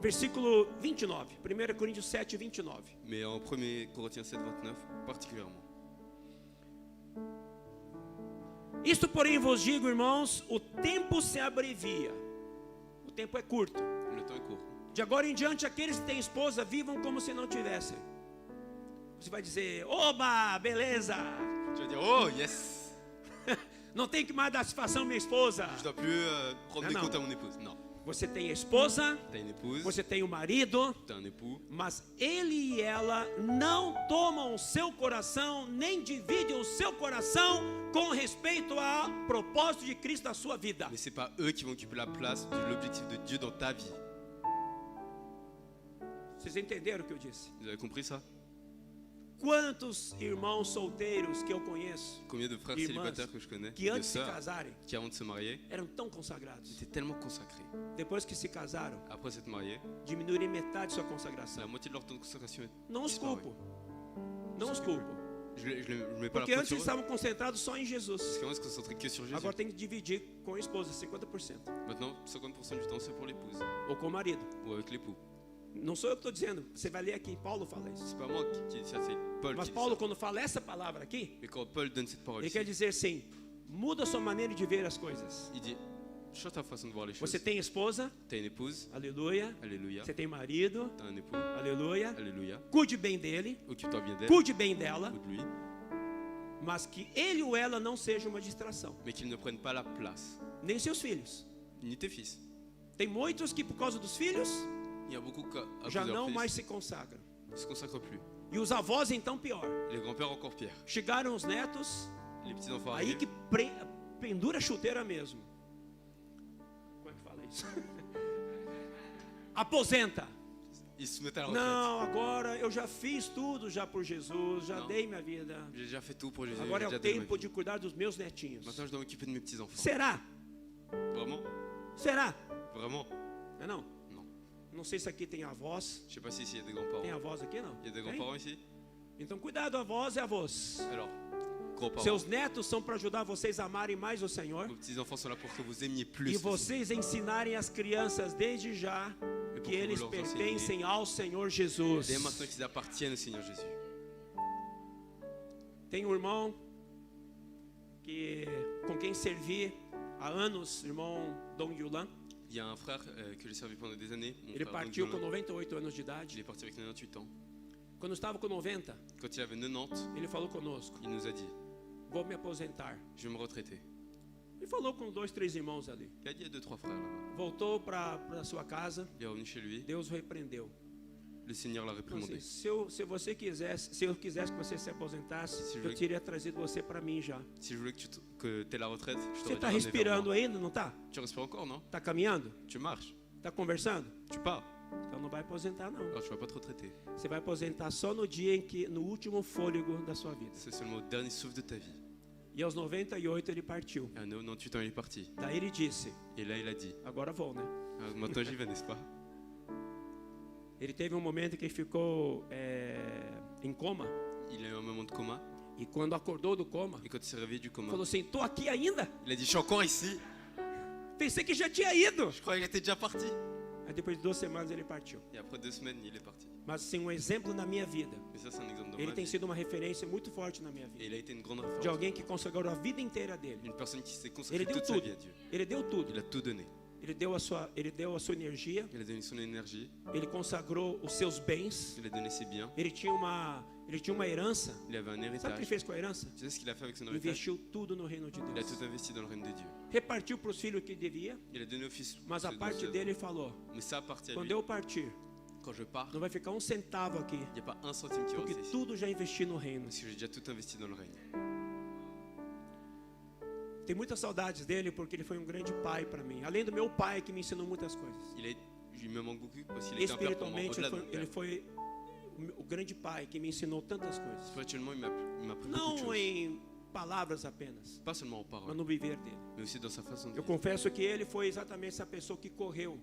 A: versículo 29. 1 Coríntios 7, 29.
B: Mais en 1 Corinthiens 7, 29, particulièrement.
A: Isto, porém, vos digo, irmãos, o tempo se abrevia. O tempo é curto.
B: Le temps est court.
A: De agora em diante, aqueles que têm esposa, vivam como se não tivessem. Você vai dizer, oba, beleza.
B: Tu vas dire, oh yes!
A: Não tem que mais dar satisfação à minha esposa.
B: Je dois plus rendre
A: Ah,
B: des
A: non.
B: comptes à mon épouse. Non.
A: Você tem esposa,
B: T'as une épouse,
A: você tem o marido,
B: t'as un époux,
A: mas ele e ela não tomam o seu coração, nem dividem o seu coração com respeito ao propósito de Cristo na sua vida.
B: mais c'est pas eux qui vont occuper la place de l'objectif de Dieu dans ta vie.
A: Vocês entenderam o que eu disse?
B: Vous avez compris ça?
A: Quantos irmãos solteiros que eu conheço,
B: Combien de frères
A: irmãs,
B: célibataires que je connais,
A: que
B: de
A: antes de se
B: sœurs,
A: casarem
B: qui avant de se marier,
A: eram tão consagrados.
B: étaient tellement consacrés.
A: Depois que se casaram,
B: Après s'être mariés,
A: diminuíram metade de sua
B: la
A: consagração.
B: moitié de leur temps de consacration est
A: Não os
B: disparu.
A: culpo. Não os culpo.
B: Je ne mets pas la
A: Porque
B: faute
A: antes
B: sur
A: eles
B: eux.
A: estavam concentrados só em
B: Parce
A: Jesus.
B: qu'avant, ils se concentraient que sur Jésus.
A: Agora tem que dividir com a esposa, 50%.
B: Maintenant, 50% du temps, c'est pour l'épouse
A: Ou com o marido.
B: ou avec l'époux.
A: Não sou eu que estou dizendo. Você vai ler aqui, Paulo fala isso.
B: C'est pas moi qui dis ça, c'est Paul
A: Mas
B: qui dit
A: Paulo,
B: ça.
A: quando fala essa palavra aqui,
B: Et quand Paul donne cette parole
A: ele
B: ici,
A: quer dizer assim: muda a sua maneira de ver as coisas.
B: il dit, change ta façon de voir les choses.
A: Você tem esposa,
B: T'as une épouse,
A: aleluia.
B: alléluia.
A: Você tem marido,
B: T'as un époux,
A: aleluia.
B: alléluia.
A: Cuide bem dele,
B: Occupe-toi bien d'elle
A: cuide bem dela,
B: ou de lui,
A: mas que ele ou ela não seja uma distração.
B: mais qu'ils ne prennent pas la place.
A: Nem seus filhos.
B: Ni tes fils.
A: Tem muitos que, por causa dos filhos,
B: Il y a beaucoup qui, à cause
A: já
B: de
A: não
B: leurs
A: mais
B: fils,
A: se consagram.
B: ne se consacrent plus.
A: E os avós, então, pior.
B: Et les grands-pères encore pire.
A: Chegaram os netos,
B: Les petits-enfants
A: aí
B: arrivent,
A: que pendura a chuteira mesmo. Como é que fala isso? Aposenta.
B: ils se mettent à la retraite.
A: Não, agora eu já fiz tudo já por Jesus, já
B: Não.
A: dei minha vida.
B: J'ai déjà fait tout pour Jésus.
A: Agora é
B: j'ai
A: o
B: déjà donné ma
A: tempo
B: vie.
A: de cuidar dos meus netinhos.
B: Maintenant, je dois m'occuper de mes petits-enfants.
A: Será?
B: Vraiment?
A: Será?
B: Vraiment?
A: Não é não?
B: Non.
A: Não sei se aqui tem avós.
B: Je sais pas si ici il y a des grands-parents.
A: Tem avós aqui não?
B: Il y a des
A: Tem?
B: grands-parents ici?
A: Então cuidado, avós e avós.
B: Alors, grands-parents.
A: Seus netos são para ajudar vocês a amarem mais o Senhor.
B: Vos petits-enfants sont là pour que vous aimiez plus.
A: E
B: le Seigneur.
A: vocês ensinarem as crianças desde já
B: E
A: que
B: por
A: eles
B: favor,
A: pertencem ao Senhor Jesus.
B: Dès maintenant qu'ils appartiennent au Seigneur Jésus.
A: Tem um irmão com quem servi há anos, irmão Dong Yulan.
B: Il y a un frère que j'ai servi pendant des années. Mon
A: Ele
B: frère
A: partiu com
B: Dong Yulan.
A: 98 anos de
B: Il
A: idade.
B: est parti avec 98 ans.
A: Quando estava com 90,
B: Quand il avait 90,
A: ele falou conosco:
B: il nous a dit,
A: vou me aposentar.
B: je vais me retraiter.
A: E falou com 2, 3 irmãos ali.
B: Il a dit à 2-3 frères là-bas.
A: Voltou para sua casa.
B: Il est revenu chez lui.
A: Deus o repreendeu.
B: Le Seigneur l'a
A: Falou
B: réprimandé.
A: assim, se eu quisesse que você se aposentasse,
B: Se
A: eu
B: eu-
A: teria trazido você para mim já.
B: Si je voulais que tu aies la retraite, je
A: Você
B: t'aurais
A: está
B: dit ramener vers
A: respirando
B: moi.
A: ainda, não está?
B: Tu respires encore, non?
A: Está caminhando?
B: Tu marches,
A: Está conversando?
B: tu pars.
A: Então não vai aposentar não.
B: Alors tu vas pas te retraiter.
A: Você vai aposentar só no dia em que, no último fôlego da sua vida.
B: C'est seulement au dernier souffle de ta vie.
A: E aos 98 ele partiu.
B: Et à 98 ans, il est parti.
A: Daí ele disse:
B: Et là, il a dit,
A: agora vou, né?
B: ah, maintenant j'y vais, n'est-ce pas?
A: Ele teve um momento que ele ficou em coma.
B: Il a eu un moment de coma.
A: E quando acordou do coma,
B: Et quand il s'est réveillé du coma,
A: falou assim: tô aqui ainda?
B: il a dit, je suis encore ici.
A: Pensei que já tinha ido.
B: Je croyais qu'il était déjà parti.
A: Aí depois de 2 semanas ele partiu.
B: Et après 2 semaines, il est parti.
A: Mas assim, um exemplo na minha vida.
B: Mais ça, c'est un exemple de
A: Ele
B: ma
A: tem
B: vie.
A: sido uma referência muito forte na minha
B: Et
A: vida.
B: il a été une grande
A: De
B: référence.
A: alguém que consagrou a vida inteira dele.
B: Une personne qui s'est
A: Ele
B: consacrée
A: deu
B: toute sa
A: tudo.
B: vie à Dieu.
A: Ele deu tudo.
B: Il a tout donné.
A: Ele deu a sua energia.
B: Il a donné son énergie.
A: Ele consagrou os seus bens.
B: Il a donné ses biens.
A: Ele tinha uma herança.
B: Il avait un
A: Sabe o que ele
B: héritage.
A: fez com a herança?
B: Tu sais ce qu'il a fait avec son héritage?
A: Investiu tudo no reino de
B: Il a
A: Deus.
B: tout investi dans le règne de Dieu.
A: Repartiu para os filhos o que devia.
B: Il a donné au fils.
A: Mas a
B: ce dont
A: parte
B: il avait.
A: dele ele falou:
B: Mais ça appartient à
A: quando
B: lui.
A: eu partir,
B: Quand je pars,
A: não vai ficar um centavo aqui.
B: il n'y a pas un centime qui
A: Porque
B: reste ici.
A: tudo já investi no reino.
B: Parce que j'ai déjà tout investi dans le règne.
A: Tem muitas saudades dele porque ele foi um grande pai para mim. Além do meu pai que me ensinou muitas coisas.
B: Il me manque beaucoup parce qu'il était un père pour moi,
A: Espiritualmente
B: au-delà de mon
A: ele
B: père.
A: foi o grande pai que me ensinou tantas coisas.
B: Spirituellement, il m'a appris beaucoup de
A: Não
B: choses.
A: em palavras apenas,
B: Pas seulement en
A: mas
B: paroles,
A: no viver dele.
B: mais aussi dans sa façon de
A: Eu
B: vivre.
A: confesso que ele foi exatamente essa pessoa que correu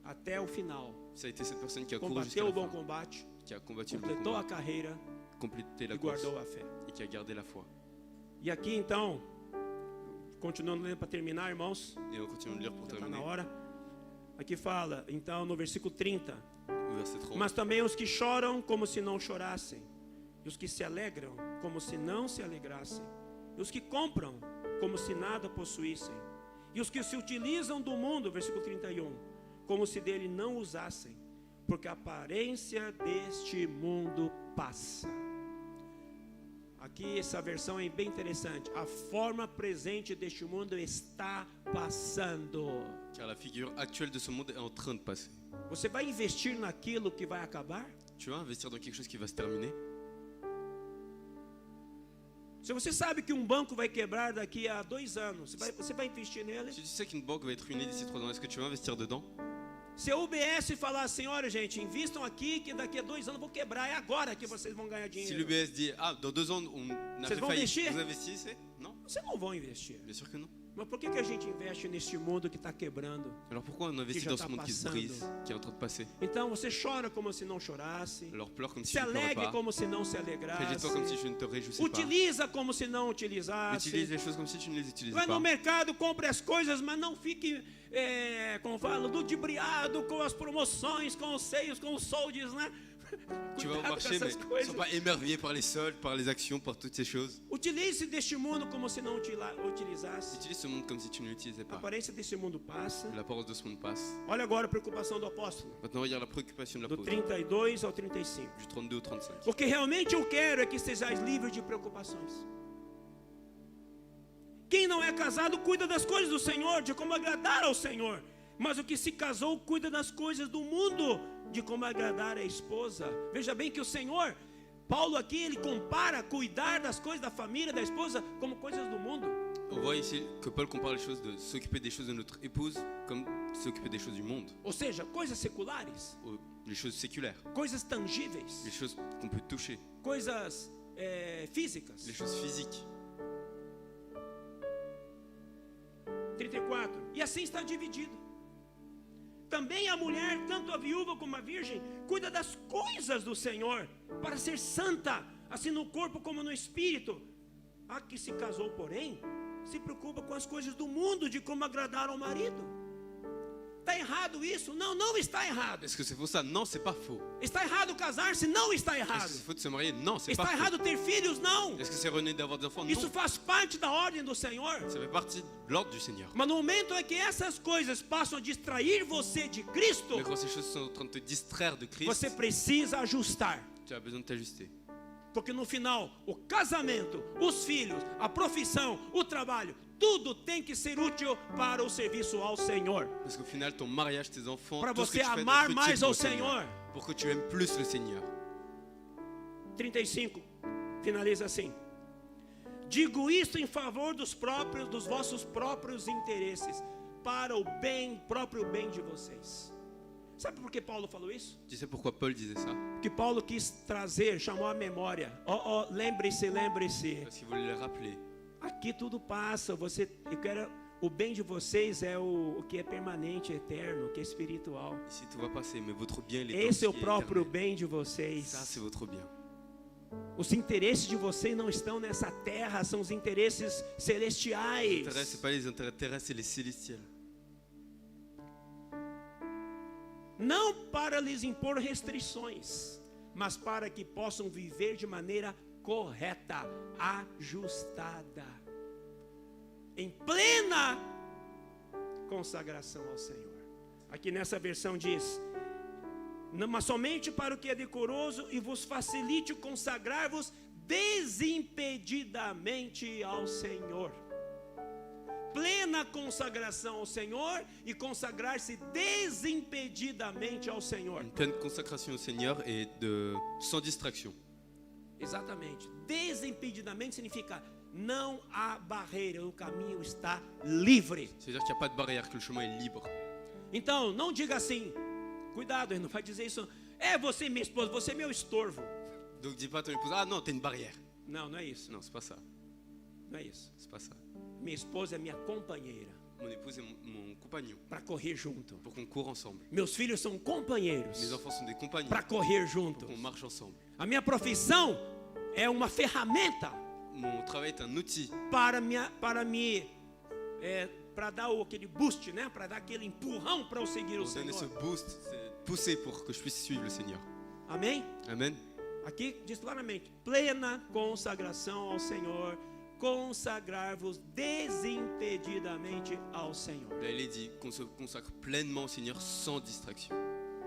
A: até o final.
B: Ça a été cette personne qui a couru jusqu'à
A: Combateu
B: la
A: o bom
B: fin,
A: combate,
B: qui a combattu le bon
A: completou a
B: combat,
A: carreira
B: complété
A: e
B: la course
A: guardou a fé.
B: et qui a gardé la foi.
A: E aqui então, continuando lendo para terminar, irmãos,
B: Et on continue de lire pour
A: já está na
B: terminer.
A: hora. Aqui fala, então, no versículo 30.
B: Au verset 30.
A: Mas também os que choram como se não chorassem, e os que se alegram como se não se alegrassem, e os que compram como se nada possuíssem, e os que se utilizam do mundo, versículo 31, como se dele não usassem, porque a aparência deste mundo passa. Aqui essa versão é bem interessante. A forma presente deste mundo está passando.
B: Car la figure actuelle de ce monde est en train de passer.
A: Você vai investir naquilo que vai acabar?
B: Tu vas investir dans quelque chose qui va se terminer.
A: Se você sabe que um banco vai quebrar daqui a 2 anos, você vai investir nele?
B: Si tu sais qu'une banque va être ruinée d'ici 3 ans, est-ce que tu vas investir dedans?
A: Se a UBS falar assim, olha gente, invistam aqui que daqui a 2 anos eu vou quebrar, é agora que vocês vão ganhar
B: Si
A: dinheiro.
B: l'UBS dit, ah, dans 2 ans, on a
A: Vocês
B: fait
A: vão
B: faillite,
A: investir?
B: vous investissez? Non,
A: Vocês não vão investir.
B: bien sûr que non.
A: Mas por que a gente investe neste mundo que está quebrando?
B: Alors pourquoi on investit
A: já
B: dans
A: tá
B: ce monde qui se
A: passando.
B: brise, qui est en train de passer?
A: Então você chora como se não chorasse,
B: Alors pleure comme si
A: se
B: je ne pleurais
A: alegre
B: pas,
A: como se não se alegrasse,
B: réjouis-toi comme si je ne te réjouissais pas,
A: utiliza como se não utilizasse.
B: utilise les choses comme si tu ne les utilisais
A: Vai no
B: pas.
A: mercado, compre as coisas, mas não fique, como falo, ludibriado com as promoções, com os seios, com os soldes, né?
B: Tu vas au
A: Cuidado com
B: marché, mais
A: essas
B: ne
A: coisas.
B: sois pas émerveillé par les soldes, par les actions, par toutes ces choses.
A: Utilize deste mundo como se não utilizasse.
B: Utilise ce monde comme si tu ne l'utilisais
A: A
B: pas.
A: aparência desse mundo passa.
B: L'apparence de ce monde passe.
A: Olha agora a preocupação do apóstolo,
B: Maintenant, regarde la préoccupation de
A: do
B: l'apôtre,
A: 32 ao 35.
B: du 32 au 35.
A: O que realmente eu quero é que estejais livres de preocupações. Quem não é casado cuida das coisas do Senhor, de como agradar ao Senhor. Mas o que se casou cuida das coisas do mundo, de como agradar a esposa. Veja bem que o Senhor, Paulo aqui, ele compara cuidar das coisas da família, da esposa, como coisas do mundo.
B: On voit ici que Paul compare les choses de s'occuper des choses de notre épouse comme s'occuper des choses du monde,
A: Ou seja, coisas seculares,
B: les choses séculaires,
A: coisas tangíveis,
B: les choses qu'on peut toucher,
A: coisas físicas.
B: les choses physiques.
A: 34. E assim está dividido. Também a mulher, tanto a viúva como a virgem, cuida das coisas do Senhor, para ser santa, assim no corpo como no espírito. A que se casou, porém, se preocupa com as coisas do mundo, de como agradar ao marido. Está errado isso? Não, não está errado.
B: Est-ce que c'est faux ça? Non, c'est pas faux.
A: Está errado casar-se? Não está
B: Est-ce
A: errado.
B: que c'est faux de se marier? Non, c'est pas
A: Está
B: faux.
A: errado ter filhos? Não.
B: Est-ce que c'est rené d'avoir des enfants?
A: Isso
B: Non.
A: faz parte da ordem do Senhor.
B: Ça fait partie de l'ordre du Seigneur.
A: Mas no momento é que essas coisas passam a distrair você de Cristo,
B: Mais quand ces choses sont en train de te distraire de Christ,
A: você precisa ajustar.
B: tu as besoin de t'ajuster.
A: Porque no final, o casamento, os filhos, a profissão, o trabalho, tudo tem que ser útil para o serviço ao Senhor.
B: Parce qu'au final, ton mariage, tes enfants,
A: Para
B: tout ce que
A: você
B: tu fais
A: amar
B: doit être
A: mais
B: utile
A: ao
B: au Seigneur.
A: Senhor.
B: Pour que tu aimes plus le Seigneur.
A: 35, finaliza assim. Digo isto em favor dos vossos próprios interesses, para o próprio bem de vocês. Sabe por que Paulo falou isso?
B: Tu sais pourquoi Paul disait ça?
A: Que Paulo quis trazer, chamou a memória. Lembre-se, lembre-se.
B: Parce qu'il voulait le rappeler.
A: Aqui tudo passa. Eu quero o bem de vocês é o que é permanente, eterno, que é espiritual.
B: Ici, tout va passer, mais votre bien, il est
A: Esse é o
B: entier,
A: próprio
B: éternel.
A: bem de
B: Ça,
A: vocês.
B: c'est votre bien.
A: Os interesses de vocês não estão nessa terra, são os interesses celestiais.
B: Les intérêts, c'est pas les intérêts terrestres, c'est les célestiels.
A: Não para lhes impor restrições, mas para que possam viver de maneira correta, ajustada, em plena consagração ao Senhor. Aqui nessa versão diz: não, mas somente para o que é decoroso e vos facilite consagrar-vos desimpedidamente ao Senhor. Plena consagração ao Senhor e consagrar-se desimpedidamente ao Senhor.
B: Une pleine consacration au Seigneur et sans distraction.
A: Exatamente. Desimpedidamente significa não há barreira, o caminho está livre.
B: C'est-à-dire qu'il n'y a pas de barrière, que le chemin est libre.
A: Então, não diga assim, cuidado, ele não vai dizer isso. É você, minha esposa, você é meu estorvo.
B: Donc dis pas à ton épouse, ah non, t'es une barrière.
A: Não, não é isso.
B: Non, c'est pas ça.
A: Não é isso.
B: C'est pas ça.
A: Minha esposa é minha companheira
B: Mon épouse est mon compagnon,
A: para correr junto.
B: pour qu'on court ensemble.
A: Meus filhos são companheiros
B: Mes enfants sont des compagnons,
A: para correr
B: pour
A: juntos.
B: qu'on marche ensemble.
A: A minha profissão é uma ferramenta
B: Mon travail est un outil
A: para dar aquele boost, né? Para dar aquele empurrão para eu seguir o
B: pour donner ce
A: Senhor.
B: boost, c'est pousser pour que je puisse suivre le Seigneur.
A: Amém?
B: Amen.
A: Aqui diz claramente: plena consagração ao Senhor, consagrar-vos desimpedidamente ao Senhor.
B: Là, il est dit qu'on se consacre pleinement au Seigneur sans distraction.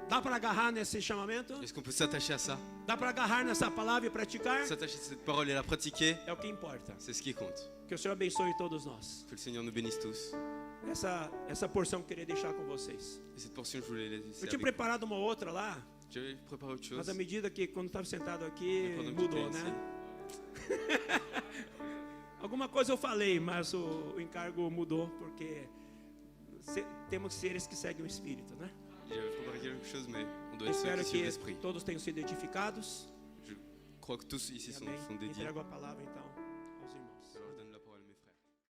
A: Dá para agarrar nesse chamamento?
B: Est-ce qu'on peut s'attacher à ça?
A: Dá para agarrar nessa palavra e praticar?
B: S'attacher à cette parole et la pratiquer,
A: É o que importa.
B: c'est ce qui compte.
A: Que o Senhor abençoe todos nós.
B: Que le Seigneur nous bénisse tous.
A: Essa porção que eu queria deixar com vocês.
B: Et cette portion, je voulais laisser
A: Eu tinha
B: avec vous.
A: preparado uma outra lá,
B: J'avais préparé autre chose.
A: mas à medida que quando estava sentado aqui,
B: Pendant que
A: mudou,
B: j'étais
A: né? Alguma coisa eu falei, mas o encargo mudou, porque temos seres que seguem o Espírito, né?
B: J'avais préparé quelque chose, mais on doit être ceux
A: Espero
B: qui suivent
A: que
B: l'esprit.
A: todos tenham sido edificados.
B: Je crois que tous ici sont
A: Amém.
B: dédiés.
A: Entrego a palavra então.